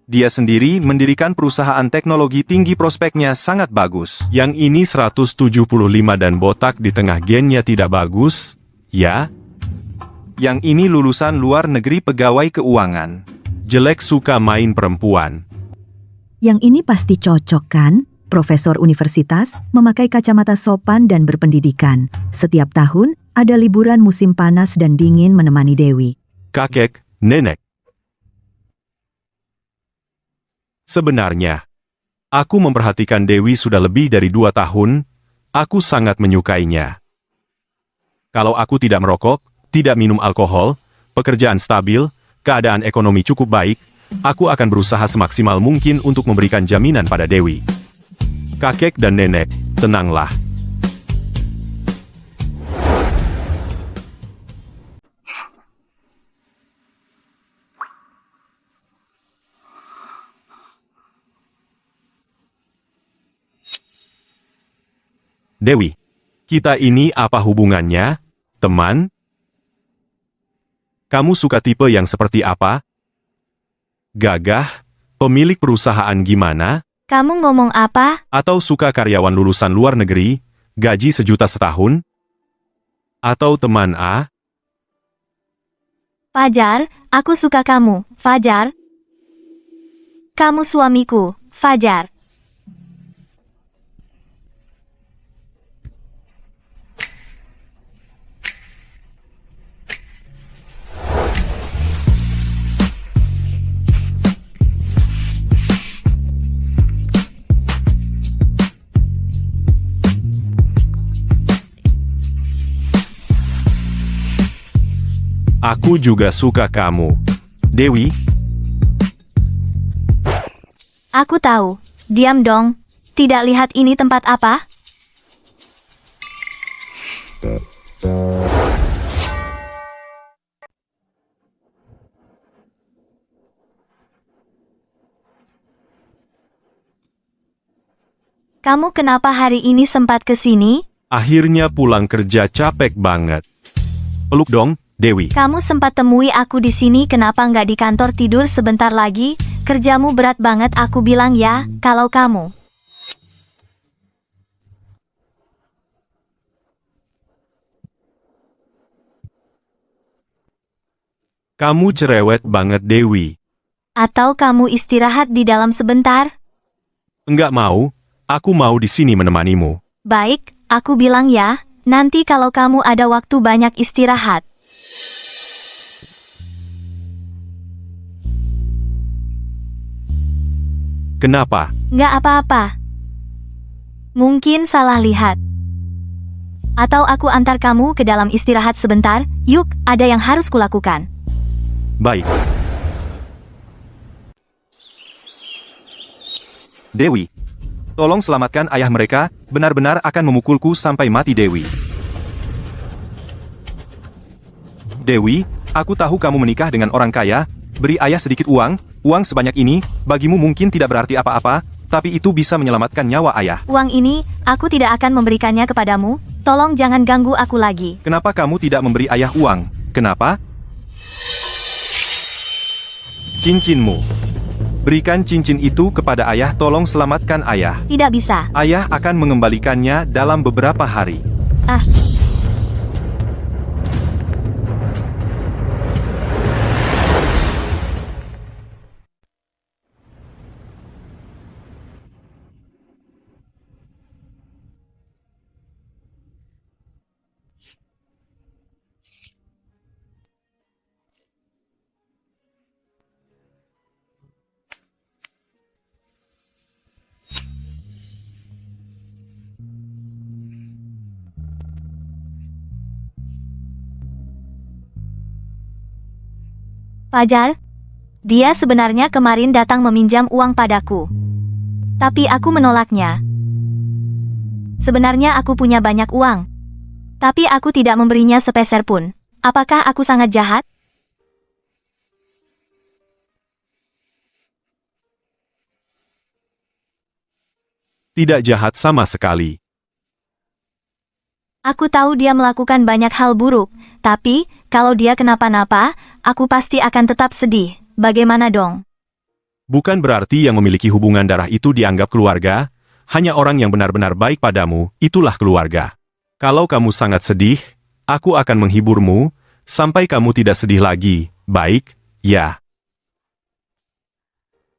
Dia sendiri mendirikan perusahaan teknologi tinggi, prospeknya sangat bagus. Yang ini 175 dan botak di tengah, gennya tidak bagus, ya? Yang ini lulusan luar negeri, pegawai keuangan. Jelek, suka main perempuan. Yang ini pasti cocok kan? Profesor universitas, memakai kacamata sopan dan berpendidikan. Setiap tahun, ada liburan musim panas dan dingin menemani Dewi. Kakek, nenek. Sebenarnya, aku memperhatikan Dewi sudah lebih dari 2 tahun, aku sangat menyukainya. Kalau aku tidak merokok, tidak minum alkohol, pekerjaan stabil, keadaan ekonomi cukup baik, aku akan berusaha semaksimal mungkin untuk memberikan jaminan pada Dewi. Kakek dan nenek, tenanglah. Dewi, kita ini apa hubungannya, teman? Kamu suka tipe yang seperti apa? Gagah, pemilik perusahaan gimana? Kamu ngomong apa? Atau suka karyawan lulusan luar negeri, gaji 1 juta setahun? Atau teman A? Fajar, aku suka kamu, Fajar. Kamu suamiku, Fajar. Aku juga suka kamu, Dewi. Aku tahu. Diam dong. Tidak lihat ini tempat apa? Kamu kenapa hari ini sempat ke sini? Akhirnya pulang kerja, capek banget. Peluk dong, Dewi. Kamu sempat temui aku di sini, kenapa nggak di kantor tidur sebentar lagi? Kerjamu berat banget, aku bilang ya, kalau kamu. Kamu cerewet banget, Dewi. Atau kamu istirahat di dalam sebentar? Enggak mau, aku mau di sini menemanimu. Baik, aku bilang ya, nanti kalau kamu ada waktu banyak istirahat. Kenapa? Nggak apa-apa. Mungkin salah lihat. Atau aku antar kamu ke dalam istirahat sebentar, yuk, ada yang harus kulakukan. Baik. Dewi, tolong selamatkan ayah mereka, benar-benar akan memukulku sampai mati, Dewi. Dewi, aku tahu kamu menikah dengan orang kaya, beri ayah sedikit uang sebanyak ini, bagimu mungkin tidak berarti apa-apa, tapi itu bisa menyelamatkan nyawa ayah. Uang ini, aku tidak akan memberikannya kepadamu, tolong jangan ganggu aku lagi. Kenapa kamu tidak memberi ayah uang? Kenapa? Cincinmu. Berikan cincin itu kepada ayah, tolong selamatkan ayah. Tidak bisa. Ayah akan mengembalikannya dalam beberapa hari. Ah. Fajar, dia sebenarnya kemarin datang meminjam uang padaku. Tapi aku menolaknya. Sebenarnya aku punya banyak uang. Tapi aku tidak memberinya sepeser pun. Apakah aku sangat jahat? Tidak jahat sama sekali. Aku tahu dia melakukan banyak hal buruk, tapi kalau dia kenapa-napa, aku pasti akan tetap sedih. Bagaimana dong? Bukan berarti yang memiliki hubungan darah itu dianggap keluarga, hanya orang yang benar-benar baik padamu, itulah keluarga. Kalau kamu sangat sedih, aku akan menghiburmu, sampai kamu tidak sedih lagi, baik, ya.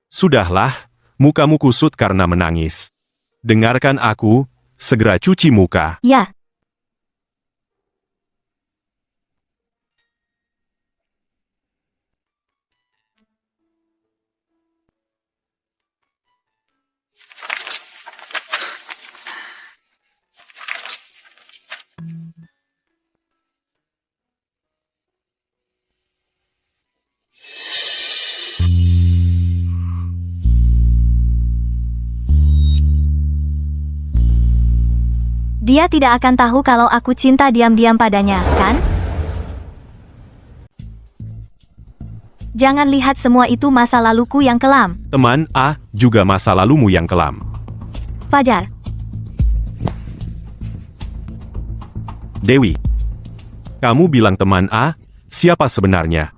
Sudahlah, mukamu kusut karena menangis. Dengarkan aku, segera cuci muka. Ya. Dia tidak akan tahu kalau aku cinta diam-diam padanya, kan? Jangan lihat semua itu masa laluku yang kelam. Teman A, juga masa lalumu yang kelam. Fajar. Dewi. Kamu bilang teman A, siapa sebenarnya?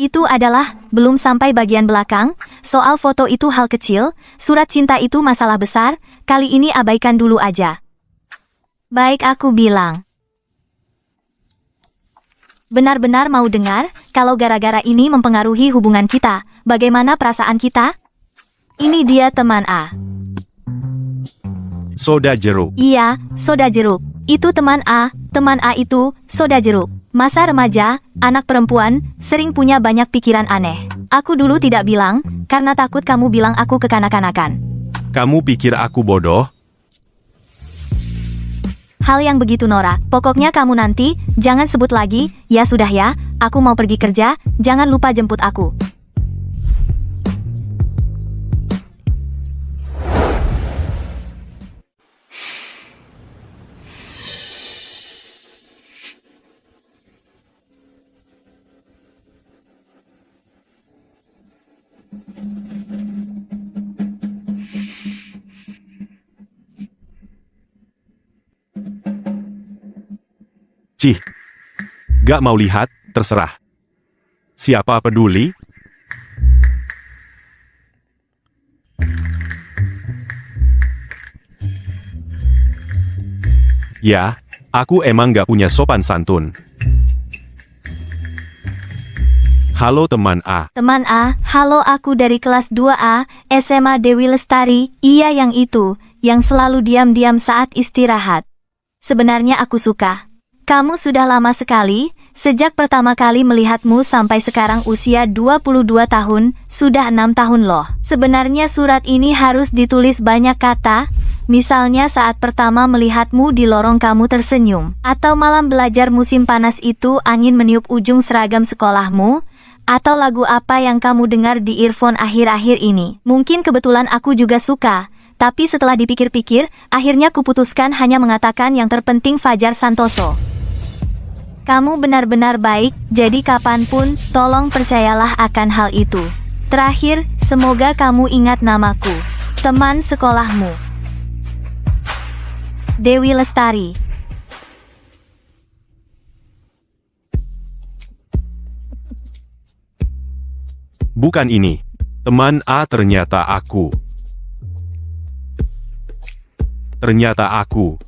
Itu adalah, belum sampai bagian belakang, soal foto itu hal kecil, surat cinta itu masalah besar, kali ini abaikan dulu aja. Baik aku bilang. Benar-benar mau dengar, kalau gara-gara ini mempengaruhi hubungan kita, bagaimana perasaan kita? Ini dia teman A. Soda jeruk. Iya, soda jeruk. Itu teman A itu, soda jeruk. Masa remaja, anak perempuan, sering punya banyak pikiran aneh. Aku dulu tidak bilang, karena takut kamu bilang aku kekanak-kanakan. Kamu pikir aku bodoh? Hal yang begitu Nora, pokoknya kamu nanti, jangan sebut lagi, ya sudah ya, aku mau pergi kerja, jangan lupa jemput aku. Cih. Gak mau lihat, terserah. Siapa peduli? Ya, aku emang gak punya sopan santun. Halo teman A. Teman A, halo aku dari kelas 2A, SMA Dewi Lestari, iya yang itu, yang selalu diam-diam saat istirahat. Sebenarnya aku suka. Kamu sudah lama sekali, sejak pertama kali melihatmu sampai sekarang usia 22 tahun, sudah 6 tahun loh. Sebenarnya surat ini harus ditulis banyak kata, misalnya saat pertama melihatmu di lorong kamu tersenyum, atau malam belajar musim panas itu angin meniup ujung seragam sekolahmu, atau lagu apa yang kamu dengar di earphone akhir-akhir ini. Mungkin kebetulan aku juga suka, tapi setelah dipikir-pikir, akhirnya kuputuskan hanya mengatakan yang terpenting Fajar Santoso. Kamu benar-benar baik, jadi kapanpun, tolong percayalah akan hal itu. Terakhir, semoga kamu ingat namaku. Teman sekolahmu. Dewi Lestari. Bukan ini. Teman A ternyata aku. Ternyata aku.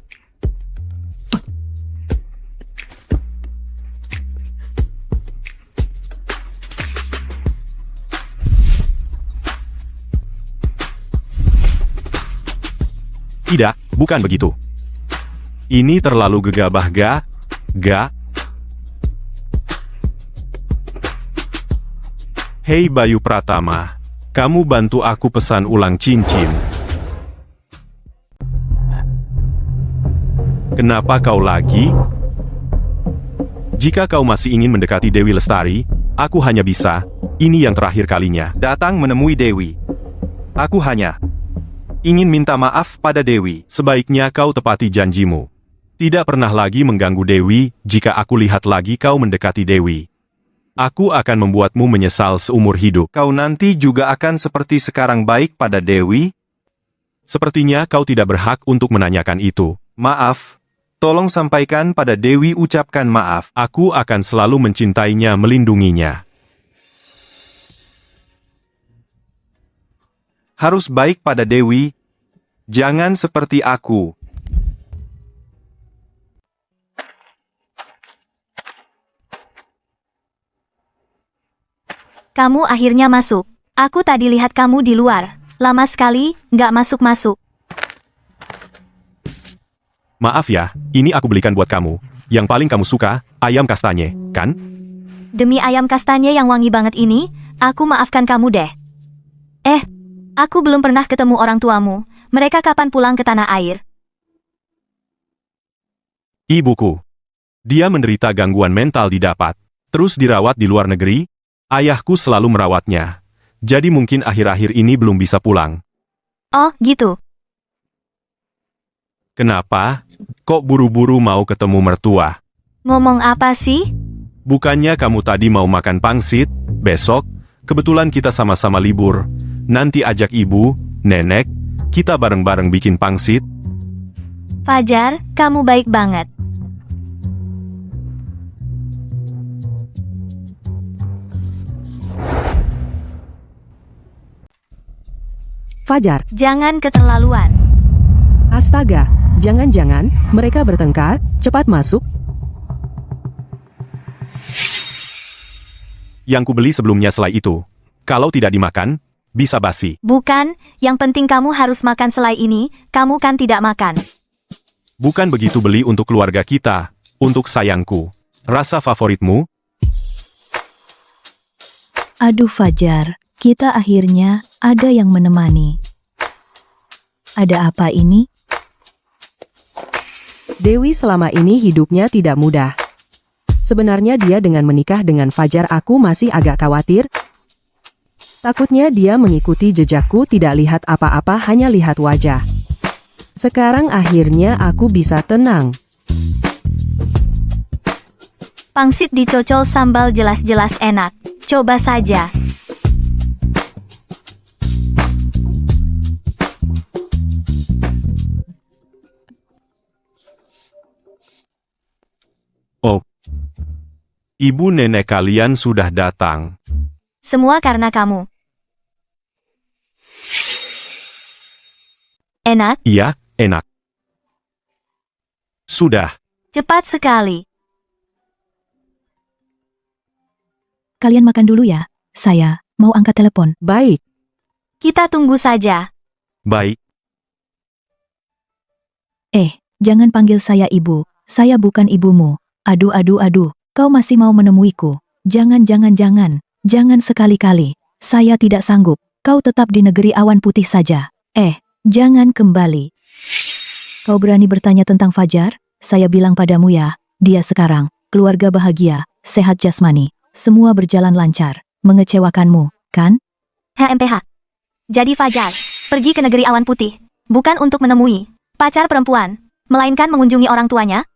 Tidak, bukan begitu. Ini terlalu gegabah ga? Hei Bayu Pratama, kamu bantu aku pesan ulang cincin. Kenapa kau lagi? Jika kau masih ingin mendekati Dewi Lestari, aku hanya bisa, ini yang terakhir kalinya, datang menemui Dewi. Aku hanya ingin minta maaf pada Dewi. Sebaiknya kau tepati janjimu. Tidak pernah lagi mengganggu Dewi. Jika aku lihat lagi kau mendekati Dewi, aku akan membuatmu menyesal seumur hidup. Kau nanti juga akan seperti sekarang baik pada Dewi. Sepertinya kau tidak berhak untuk menanyakan itu. Maaf. Tolong sampaikan pada Dewi, ucapkan maaf. Aku akan selalu mencintainya, melindunginya. Harus baik pada Dewi. Jangan seperti aku. Kamu akhirnya masuk. Aku tadi lihat kamu di luar. Lama sekali, nggak masuk-masuk. Maaf ya, ini aku belikan buat kamu. Yang paling kamu suka, ayam kastanye, kan? Demi ayam kastanye yang wangi banget ini, aku maafkan kamu deh. Aku belum pernah ketemu orang tuamu. Mereka kapan pulang ke tanah air? Ibuku. Dia menderita gangguan mental didapat. Terus dirawat di luar negeri. Ayahku selalu merawatnya. Jadi mungkin akhir-akhir ini belum bisa pulang. Oh, gitu. Kenapa? Kok buru-buru mau ketemu mertua? Ngomong apa sih? Bukannya kamu tadi mau makan pangsit? Besok, kebetulan kita sama-sama libur. Nanti ajak ibu, nenek, kita bareng-bareng bikin pangsit. Fajar, kamu baik banget. Fajar, Jangan keterlaluan. astaga, jangan-jangan mereka bertengkar, cepat masuk. Yang kubeli sebelumnya selai itu. Kalau tidak dimakan, bisa basi. Bukan, yang penting kamu harus makan selai ini, kamu kan tidak makan. Bukan begitu, beli untuk keluarga kita, untuk sayangku. Rasa favoritmu? Aduh Fajar, kita akhirnya ada yang menemani. Ada apa ini? Dewi selama ini hidupnya tidak mudah. Sebenarnya dia dengan menikah dengan Fajar aku masih agak khawatir. Takutnya dia mengikuti jejakku, tidak lihat apa-apa, hanya lihat wajah. Sekarang akhirnya aku bisa tenang. Pangsit dicocol sambal jelas-jelas enak. Coba saja. Oh. Ibu nenek kalian sudah datang. Semua karena kamu. Enak, Iya, enak. Sudah. cepat sekali. Kalian makan dulu ya, saya mau angkat telepon. Baik, Kita tunggu saja. Baik. Jangan panggil saya ibu, saya bukan ibumu. Aduh, kau masih mau menemuiku. Jangan, jangan sekali-kali. Saya tidak sanggup, kau tetap di negeri awan putih saja. Jangan kembali. Kau berani bertanya tentang Fajar? Saya bilang padamu ya, dia sekarang, keluarga bahagia, sehat jasmani, semua berjalan lancar. Mengecewakanmu, kan? HMPH. Jadi Fajar, pergi ke negeri awan putih. Bukan untuk menemui pacar perempuan, melainkan mengunjungi orang tuanya.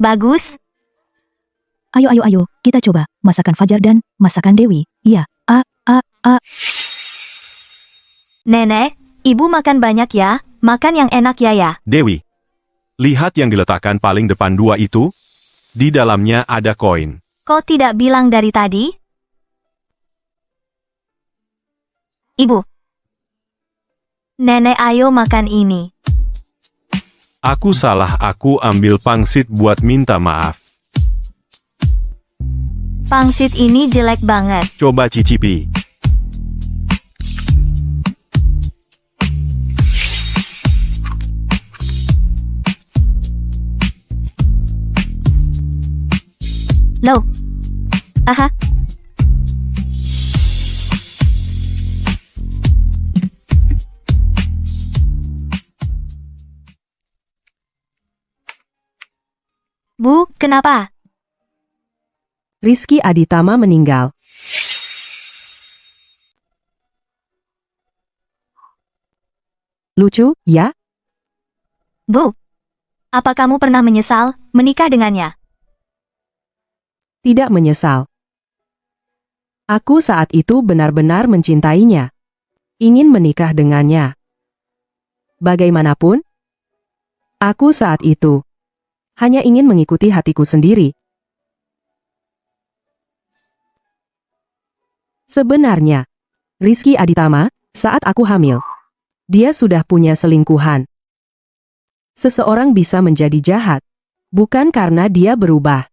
Bagus. Ayo, kita coba, masakan Fajar dan masakan Dewi. Iya, Nenek, ibu makan banyak ya, makan yang enak ya. Dewi. Lihat yang diletakkan paling depan dua itu. Di dalamnya ada koin. Kok tidak bilang dari tadi? Ibu. Nenek ayo makan ini. Aku salah, aku ambil pangsit buat minta maaf. Pangsit ini jelek banget. Coba cicipi. Loh. Aha. Bu, kenapa? Rizky Aditama meninggal. Lucu, ya? Bu, apa kamu pernah menyesal menikah dengannya? Tidak menyesal. Aku saat itu benar-benar mencintainya. Ingin menikah dengannya. Bagaimanapun, aku saat itu hanya ingin mengikuti hatiku sendiri. Sebenarnya, Rizky Aditama, saat aku hamil, dia sudah punya selingkuhan. Seseorang bisa menjadi jahat, bukan karena dia berubah,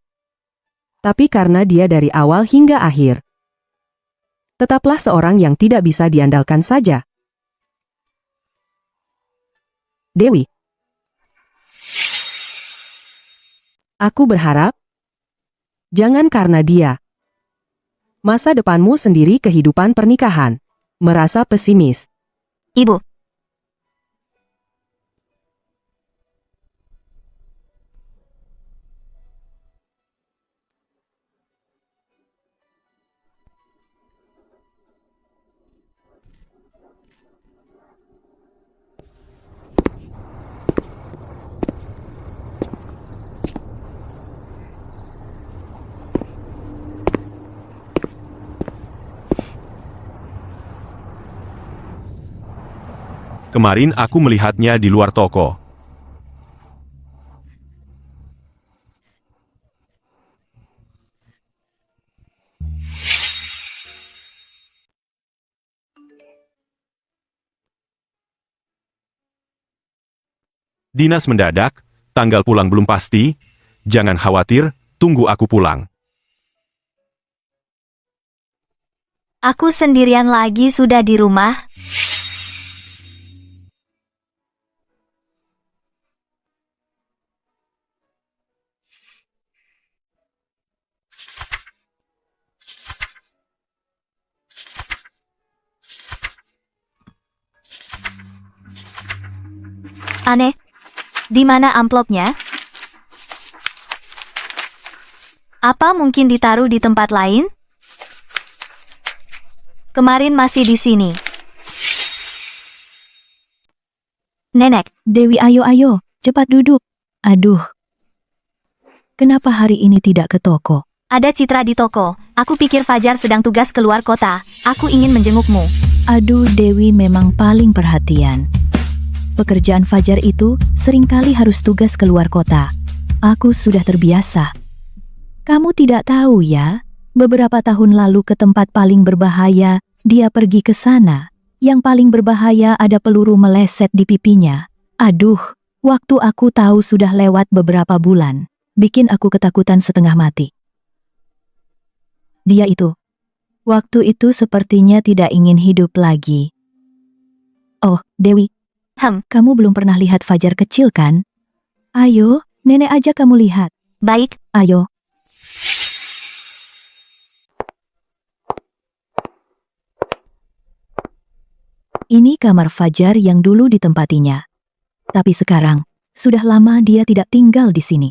tapi karena dia dari awal hingga akhir tetaplah seorang yang tidak bisa diandalkan saja. Dewi, aku berharap jangan karena dia masa depanmu sendiri kehidupan pernikahan merasa pesimis. Ibu, Kemarin aku melihatnya di luar toko. Dinas mendadak, tanggal pulang belum pasti. Jangan khawatir, tunggu aku pulang. aku sendirian lagi sudah di rumah. Aneh. Di mana amplopnya? Apa mungkin ditaruh di tempat lain? Kemarin masih di sini. Nenek, Dewi, ayo, cepat duduk. Aduh. Kenapa hari ini tidak ke toko? ada Citra di toko. Aku pikir Fajar sedang tugas keluar kota. Aku ingin menjengukmu. Aduh, Dewi memang paling perhatian. Pekerjaan Fajar itu seringkali harus tugas keluar kota. Aku sudah terbiasa. Kamu tidak tahu ya, beberapa tahun lalu ke tempat paling berbahaya, dia pergi ke sana. Yang paling berbahaya ada peluru meleset di pipinya. Aduh, waktu aku tahu sudah lewat beberapa bulan. Bikin aku ketakutan setengah mati. Dia itu. Waktu itu sepertinya tidak ingin hidup lagi. Oh, Dewi. Kamu belum pernah lihat Fajar kecil kan? Ayo, nenek aja kamu lihat. Baik. Ayo. Ini kamar Fajar yang dulu ditempatinya. Tapi sekarang, sudah lama dia tidak tinggal di sini.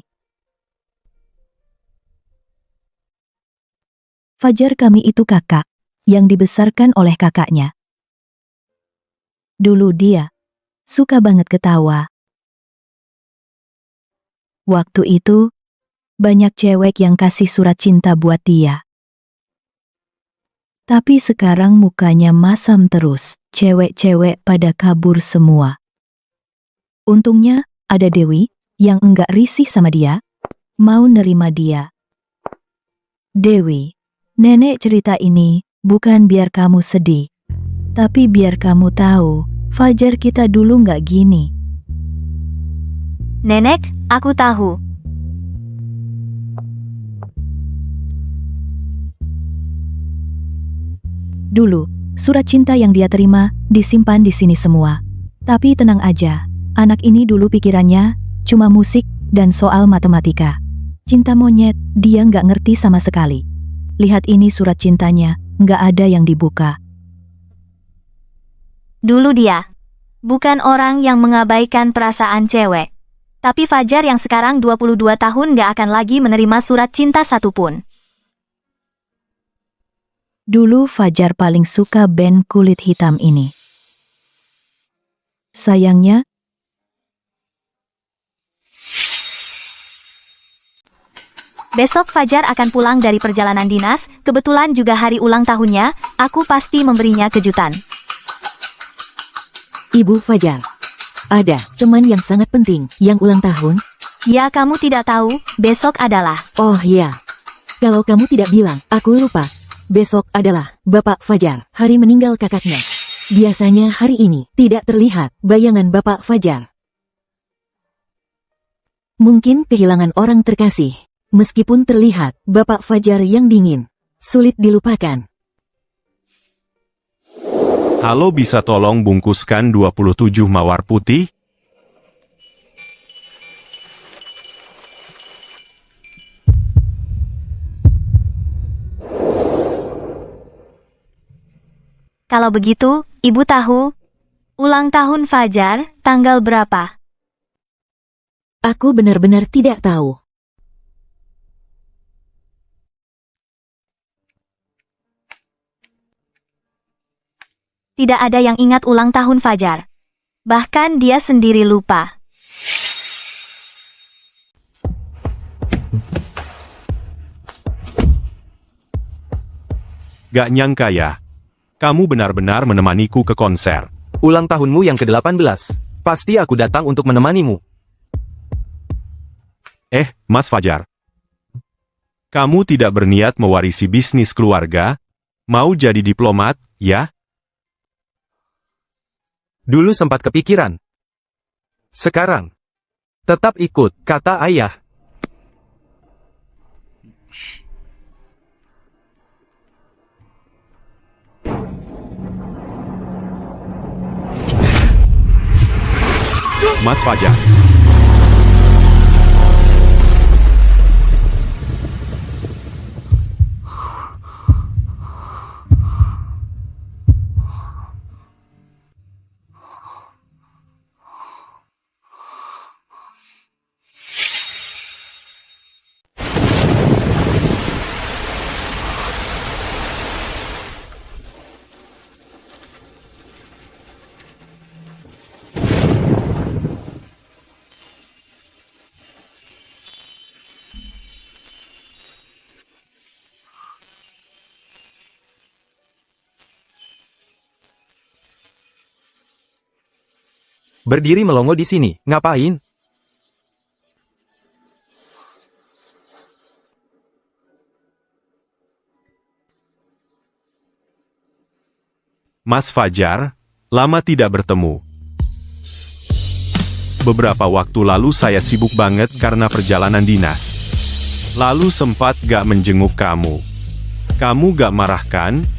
Fajar kami itu kakak, yang dibesarkan oleh kakaknya. Dulu dia suka banget ketawa. Waktu itu, banyak cewek yang kasih surat cinta buat dia. Tapi sekarang mukanya masam terus, cewek-cewek pada kabur semua. Untungnya, ada Dewi, yang enggak risih sama dia, mau nerima dia. Dewi, nenek cerita ini bukan biar kamu sedih, tapi biar kamu tahu, Fajar kita dulu nggak gini. Nenek, aku tahu. Dulu, surat cinta yang dia terima disimpan di sini semua. Tapi tenang aja, anak ini dulu pikirannya cuma musik dan soal matematika. Cinta monyet, dia nggak ngerti sama sekali. Lihat ini surat cintanya, nggak ada yang dibuka. Dulu dia bukan orang yang mengabaikan perasaan cewek. Tapi Fajar yang sekarang 22 tahun gak akan lagi menerima surat cinta satupun. Dulu Fajar paling suka band kulit hitam ini. Sayangnya, Besok Fajar akan pulang dari perjalanan dinas, kebetulan juga hari ulang tahunnya, aku pasti memberinya kejutan. Ibu Fajar. Ada teman yang sangat penting yang ulang tahun. Ya kamu tidak tahu, besok adalah. Oh ya. Kalau kamu tidak bilang, aku lupa. Besok adalah Bapak Fajar, hari meninggal kakaknya. Biasanya hari ini tidak terlihat bayangan Bapak Fajar. Mungkin kehilangan orang terkasih. Meskipun terlihat Bapak Fajar yang dingin, sulit dilupakan. Halo, bisa tolong bungkuskan 27 mawar putih? Kalau begitu, Ibu tahu, ulang tahun Fajar, tanggal berapa? Aku benar-benar tidak tahu. Tidak ada yang ingat ulang tahun Fajar. Bahkan dia sendiri lupa. Gak nyangka ya. Kamu benar-benar menemaniku ke konser. Ulang tahunmu yang ke-18. Pasti aku datang untuk menemanimu. Mas Fajar. Kamu tidak berniat mewarisi bisnis keluarga? Mau jadi diplomat, ya? Dulu sempat kepikiran. Sekarang, tetap ikut, kata ayah. Mas Fajar. Berdiri melongo di sini, ngapain? Mas Fajar, lama tidak bertemu. Beberapa waktu lalu saya sibuk banget karena perjalanan dinas. Lalu sempat gak menjenguk kamu. Kamu gak marah kan?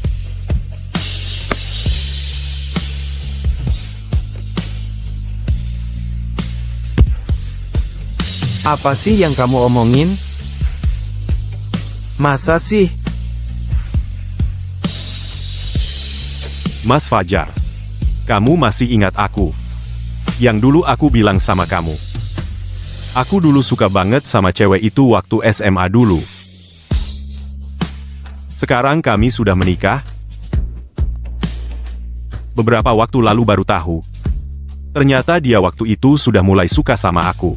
Apa sih yang kamu omongin? Masa sih? Mas Fajar, kamu masih ingat aku? Yang dulu aku bilang sama kamu. Aku dulu suka banget sama cewek itu waktu SMA dulu. Sekarang kami sudah menikah. Beberapa waktu lalu baru tahu. Ternyata dia waktu itu sudah mulai suka sama aku.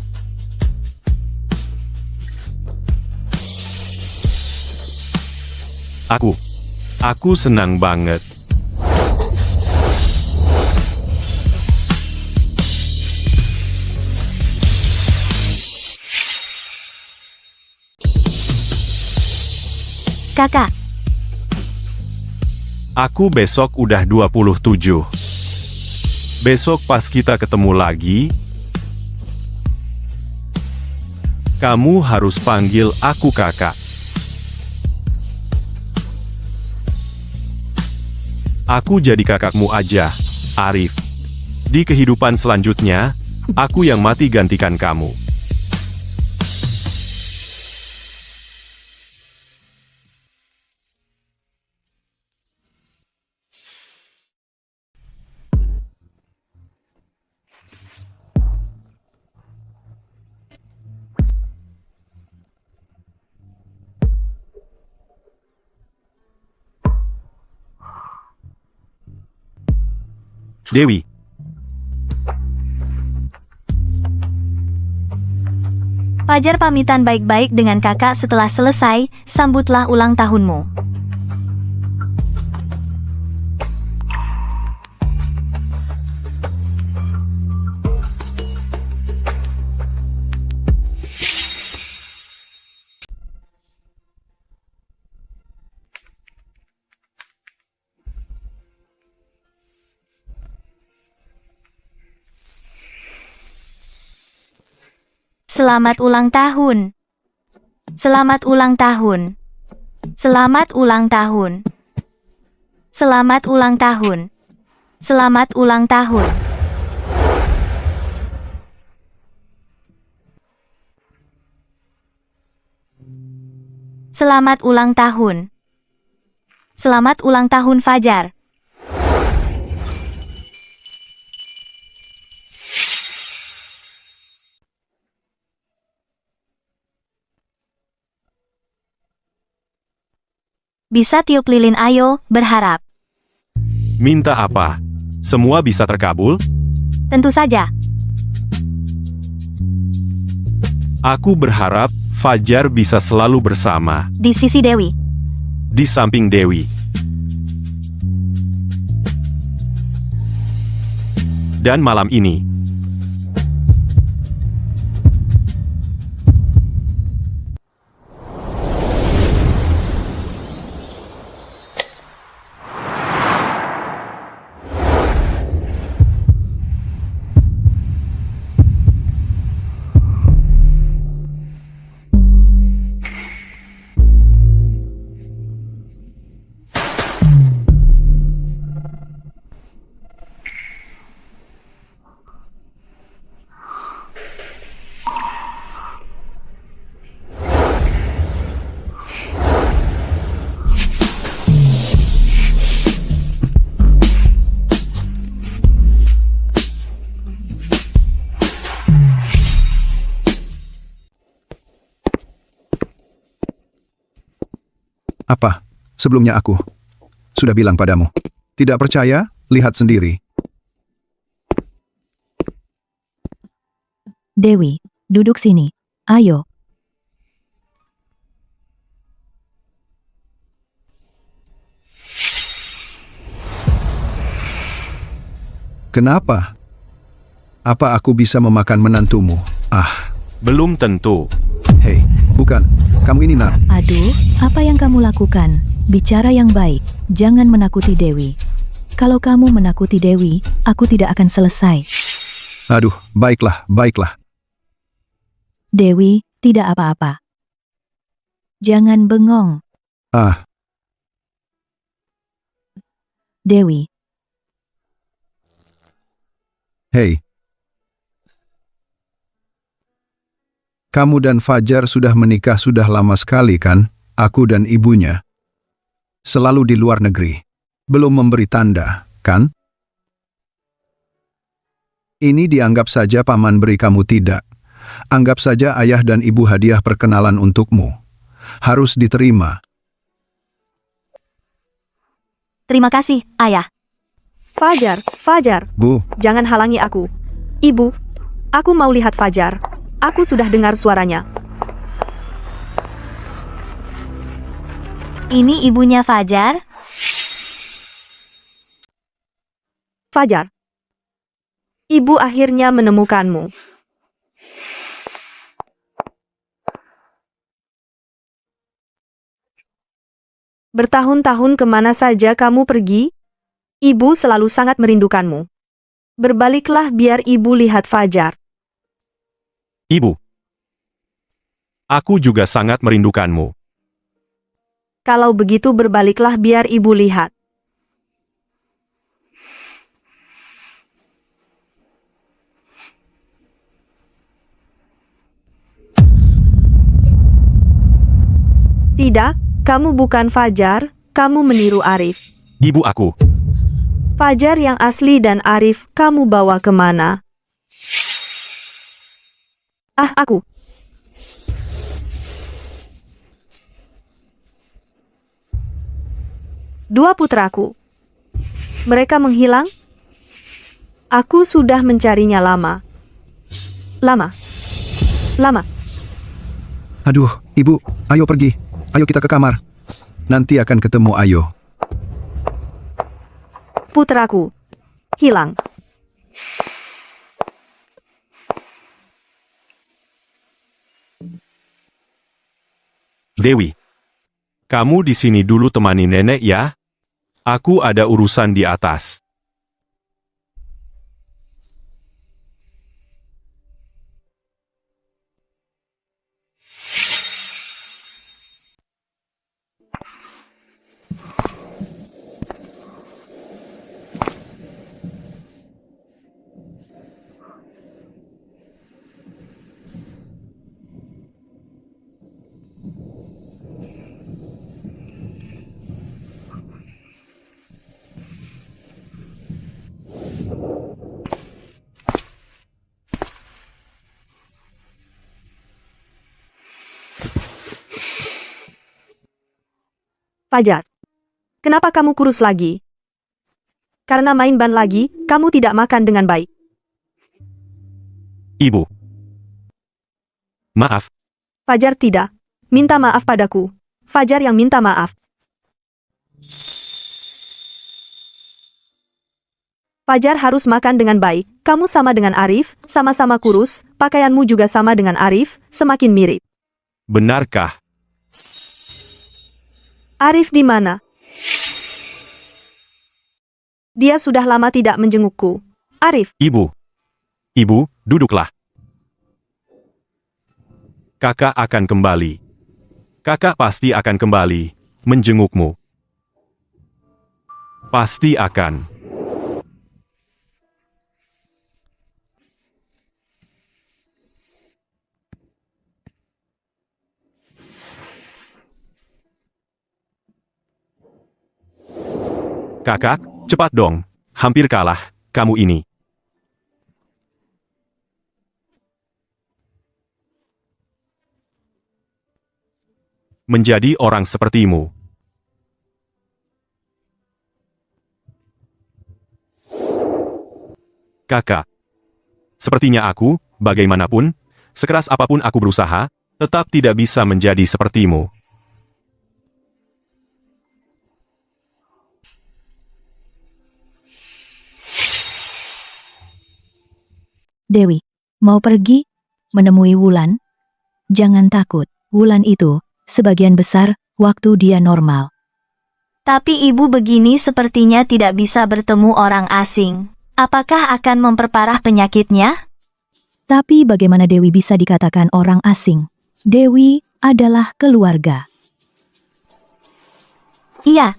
Aku senang banget. Kakak, Aku besok udah 27. Besok pas kita ketemu lagi, kamu harus panggil aku kakak. Aku jadi kakakmu aja, Arif. Di kehidupan selanjutnya, aku yang mati gantikan kamu. Dewi. Fajar pamitan baik-baik dengan kakak setelah selesai, sambutlah ulang tahunmu. Selamat ulang tahun. Selamat ulang tahun. Selamat ulang tahun. Selamat ulang tahun. Selamat ulang tahun. Selamat ulang tahun. Selamat ulang tahun Fajar. Bisa tiup lilin ayo, berharap. Minta apa? Semua bisa terkabul? Tentu saja. Aku berharap Fajar bisa selalu bersama, Di sisi Dewi. di samping Dewi. Dan malam ini, Apa? Sebelumnya aku sudah bilang padamu. Tidak percaya? Lihat sendiri. Dewi, duduk sini. Ayo. Kenapa? Apa aku bisa memakan menantumu? Ah, belum tentu. hei, bukan. Kamu ini nak. Aduh, apa yang kamu lakukan? Bicara yang baik. Jangan menakuti Dewi. Kalau kamu menakuti Dewi, aku tidak akan selesai. Aduh, baiklah, baiklah. Dewi, tidak apa-apa. Jangan bengong, Ah, Dewi. hei. Kamu dan Fajar sudah menikah sudah lama sekali kan? Aku dan ibunya. Selalu di luar negeri. Belum memberi tanda, kan? Ini dianggap saja paman beri kamu tidak. Anggap saja ayah dan ibu hadiah perkenalan untukmu. Harus diterima. Terima kasih, Ayah. Fajar, Bu, jangan halangi aku. Ibu, aku mau lihat Fajar. Aku sudah dengar suaranya. Ini ibunya Fajar. Fajar, ibu akhirnya menemukanmu. Bertahun-tahun kemana saja kamu pergi? Ibu selalu sangat merindukanmu. Berbaliklah biar ibu lihat Fajar. Ibu, aku juga sangat merindukanmu. Kalau begitu berbaliklah biar ibu lihat. Tidak, kamu bukan Fajar, kamu meniru Arif. Ibu aku. Fajar yang asli dan Arif kamu bawa kemana? Ah, aku. Dua putraku. Mereka menghilang? Aku sudah mencarinya lama. Lama. Aduh, ibu, ayo pergi. Ayo kita ke kamar. Nanti akan ketemu Ayo. Putraku. Hilang. Dewi, kamu di sini dulu temani nenek ya. Aku ada urusan di atas. Fajar. Kenapa kamu kurus lagi? Karena main ban lagi, kamu tidak makan dengan baik. Ibu. Maaf. Fajar tidak. Minta maaf padaku. Fajar yang minta maaf. Fajar harus makan dengan baik. Kamu sama dengan Arif, sama-sama kurus, pakaianmu juga sama dengan Arif, semakin mirip. Benarkah? Arif di mana? Dia sudah lama tidak menjengukku. Arif. Ibu. Ibu, duduklah. Kakak akan kembali. Kakak pasti akan kembali, menjengukmu. Pasti akan. Kakak, cepat dong. Hampir kalah, kamu ini. Menjadi orang sepertimu. Kakak. Sepertinya aku, bagaimanapun, sekeras apapun aku berusaha, tetap tidak bisa menjadi sepertimu. Dewi, mau pergi? Menemui Wulan? Jangan takut, Wulan itu, sebagian besar, waktu dia normal. Tapi ibu begini sepertinya tidak bisa bertemu orang asing. Apakah akan memperparah penyakitnya? Tapi bagaimana Dewi bisa dikatakan orang asing? Dewi adalah keluarga. Iya.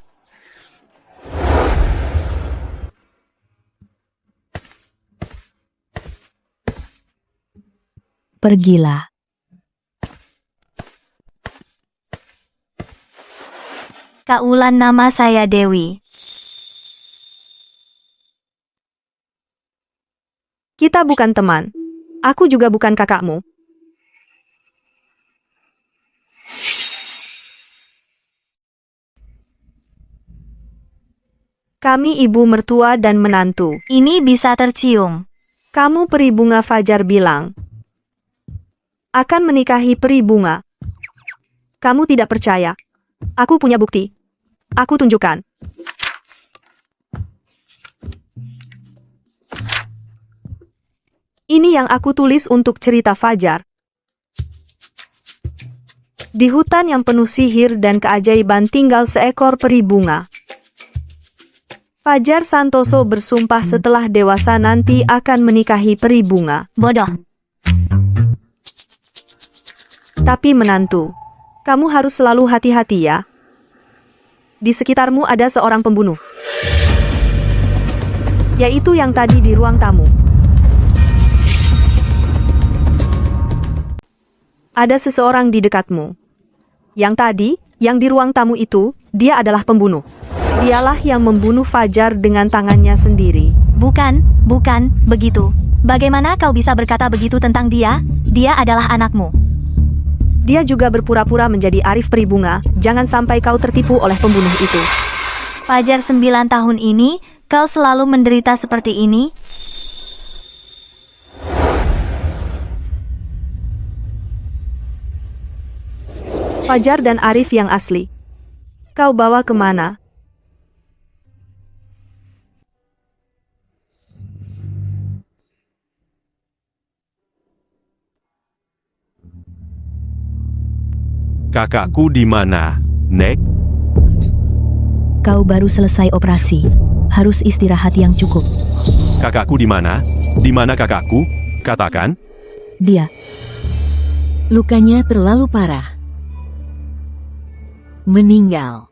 Pergilah. Kak Wulan, nama saya Dewi. Kita bukan teman. Aku juga bukan kakakmu. Kami ibu mertua dan menantu. Ini bisa tercium. Kamu peri bunga, Fajar bilang. Akan menikahi peri bunga. Kamu tidak percaya. Aku punya bukti. Aku tunjukkan. Ini yang aku tulis untuk cerita Fajar. Di hutan yang penuh sihir dan keajaiban tinggal seekor peri bunga. Fajar Santoso bersumpah setelah dewasa nanti akan menikahi peri bunga. Bodoh. Tapi menantu, kamu harus selalu hati-hati ya. Di sekitarmu ada seorang pembunuh. Yaitu yang tadi di ruang tamu. Ada seseorang di dekatmu. Yang tadi, yang di ruang tamu itu, dia adalah pembunuh. Dialah yang membunuh Fajar dengan tangannya sendiri. Bukan begitu. Bagaimana kau bisa berkata begitu tentang dia? Dia adalah anakmu. Dia juga berpura-pura menjadi Arif Peri Bunga. Jangan sampai kau tertipu oleh pembunuh itu. Fajar 9 tahun ini, kau selalu menderita seperti ini? Fajar dan Arif yang asli. Kau bawa kemana? Kakakku di mana, Nek? Kau baru selesai operasi. Harus istirahat yang cukup. Kakakku di mana? Di mana kakakku? Katakan. Dia. Lukanya terlalu parah. Meninggal.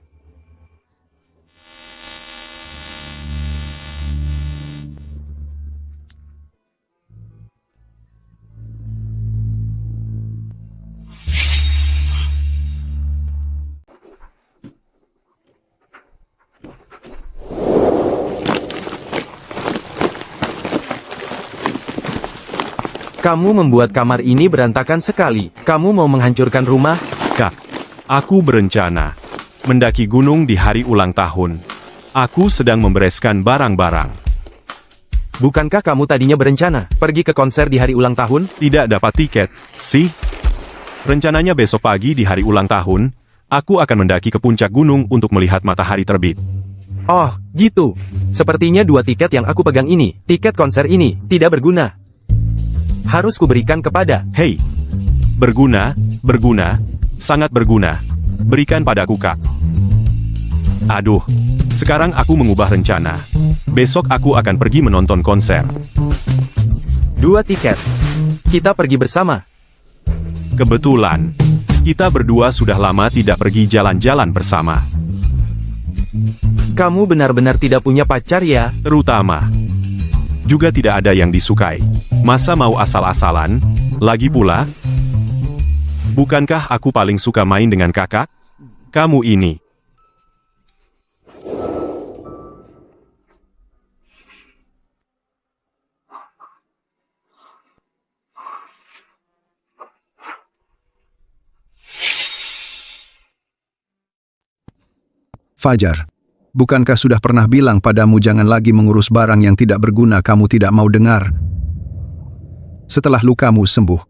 Kamu membuat kamar ini berantakan sekali. Kamu mau menghancurkan rumah? Kak, aku berencana mendaki gunung di hari ulang tahun. Aku sedang membereskan barang-barang. Bukankah kamu tadinya berencana pergi ke konser di hari ulang tahun? Tidak dapat tiket, sih? Rencananya besok pagi di hari ulang tahun, aku akan mendaki ke puncak gunung untuk melihat matahari terbit. Oh, gitu. Sepertinya 2 tiket yang aku pegang ini, tiket konser ini, tidak berguna. Harus kuberikan kepada... Hei, berguna, sangat berguna. Berikan padaku, Kak. Aduh, sekarang aku mengubah rencana. Besok aku akan pergi menonton konser. 2 tiket. Kita pergi bersama. Kebetulan, kita berdua sudah lama tidak pergi jalan-jalan bersama. Kamu benar-benar tidak punya pacar ya? Terutama, juga tidak ada yang disukai. Masa mau asal-asalan? Lagi pula, bukankah aku paling suka main dengan kakak? Kamu ini. Fajar, bukankah sudah pernah bilang padamu jangan lagi mengurus barang yang tidak berguna? Kamu tidak mau dengar. Setelah lukamu sembuh,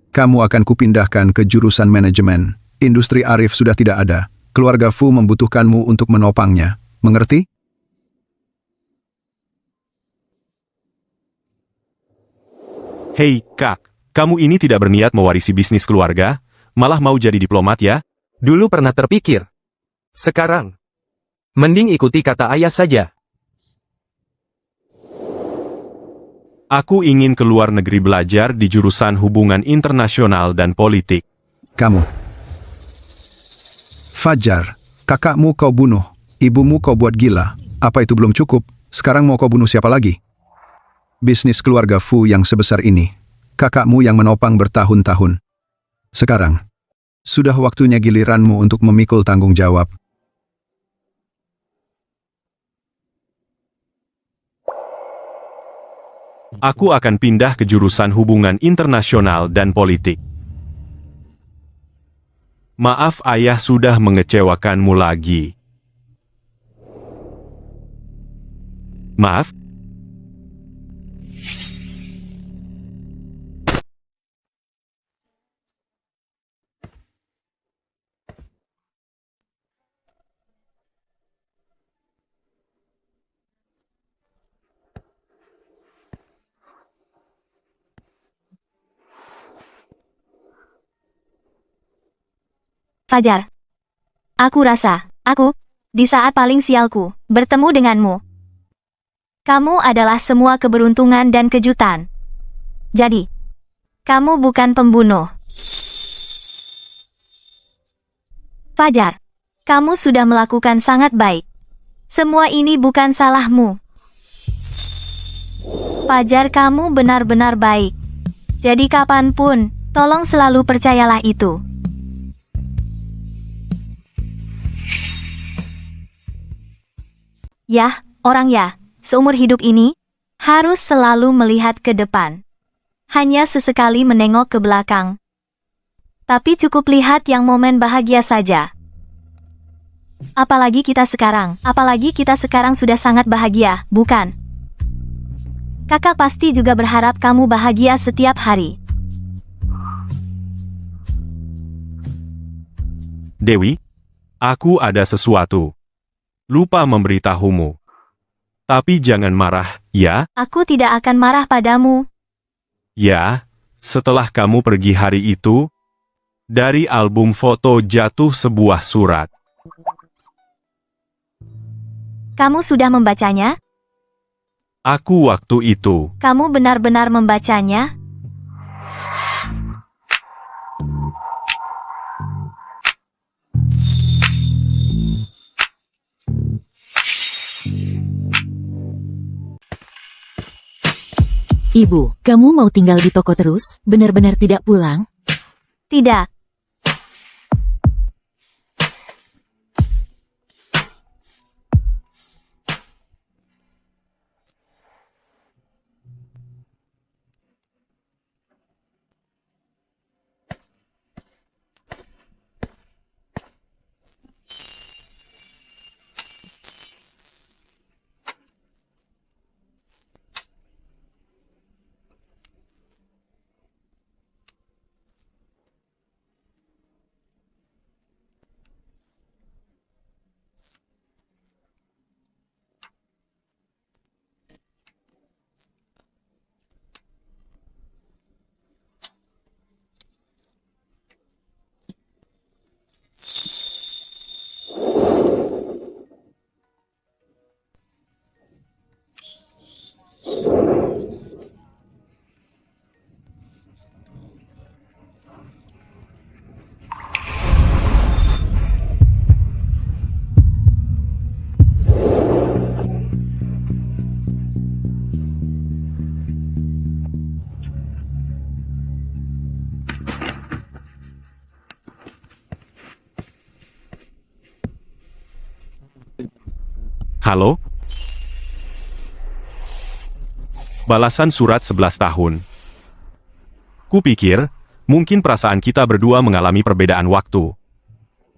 kamu akan kupindahkan ke jurusan manajemen. Industri Arif sudah tidak ada. Keluarga Fu membutuhkanmu untuk menopangnya. Mengerti? Hei, Kak, kamu ini tidak berniat mewarisi bisnis keluarga, malah mau jadi diplomat ya? Dulu pernah terpikir. Sekarang, mending ikuti kata ayah saja. Aku ingin ke luar negeri belajar di jurusan hubungan internasional dan politik. Kamu. Fajar, kakakmu kau bunuh, ibumu kau buat gila. Apa itu belum cukup? Sekarang mau kau bunuh siapa lagi? Bisnis keluarga Fu yang sebesar ini, kakakmu yang menopang bertahun-tahun. Sekarang, sudah waktunya giliranmu untuk memikul tanggung jawab. Aku akan pindah ke jurusan hubungan internasional dan politik. Maaf ayah sudah mengecewakanmu lagi. Maaf? Fajar. Aku rasa, di saat paling sialku, bertemu denganmu. Kamu adalah semua keberuntungan dan kejutan. Jadi, kamu bukan pembunuh. Fajar, kamu sudah melakukan sangat baik. Semua ini bukan salahmu. Fajar, kamu benar-benar baik. Jadi kapanpun, tolong selalu percayalah itu. Yah, orang ya, seumur hidup ini, harus selalu melihat ke depan. Hanya sesekali menengok ke belakang. Tapi cukup lihat yang momen bahagia saja. Apalagi kita sekarang sudah sangat bahagia, bukan? Kakak pasti juga berharap kamu bahagia setiap hari. Dewi, aku ada sesuatu. Lupa memberitahumu. Tapi jangan marah, ya? Aku tidak akan marah padamu. Ya, setelah kamu pergi hari itu, dari album foto jatuh sebuah surat. Kamu sudah membacanya? Aku waktu itu. Kamu benar-benar membacanya? Ibu, kamu mau tinggal di toko terus? Benar-benar tidak pulang? Tidak. Halo? Balasan surat 11 tahun. Kupikir, mungkin perasaan kita berdua mengalami perbedaan waktu.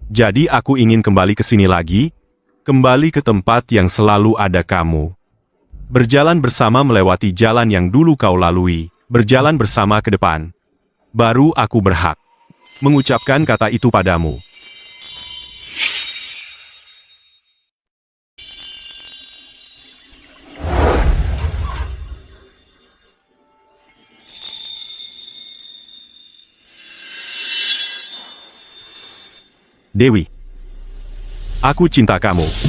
Jadi aku ingin kembali ke sini lagi, kembali ke tempat yang selalu ada kamu. Berjalan bersama melewati jalan yang dulu kau lalui, berjalan bersama ke depan. Baru aku berhak mengucapkan kata itu padamu. Dewi, aku cinta kamu.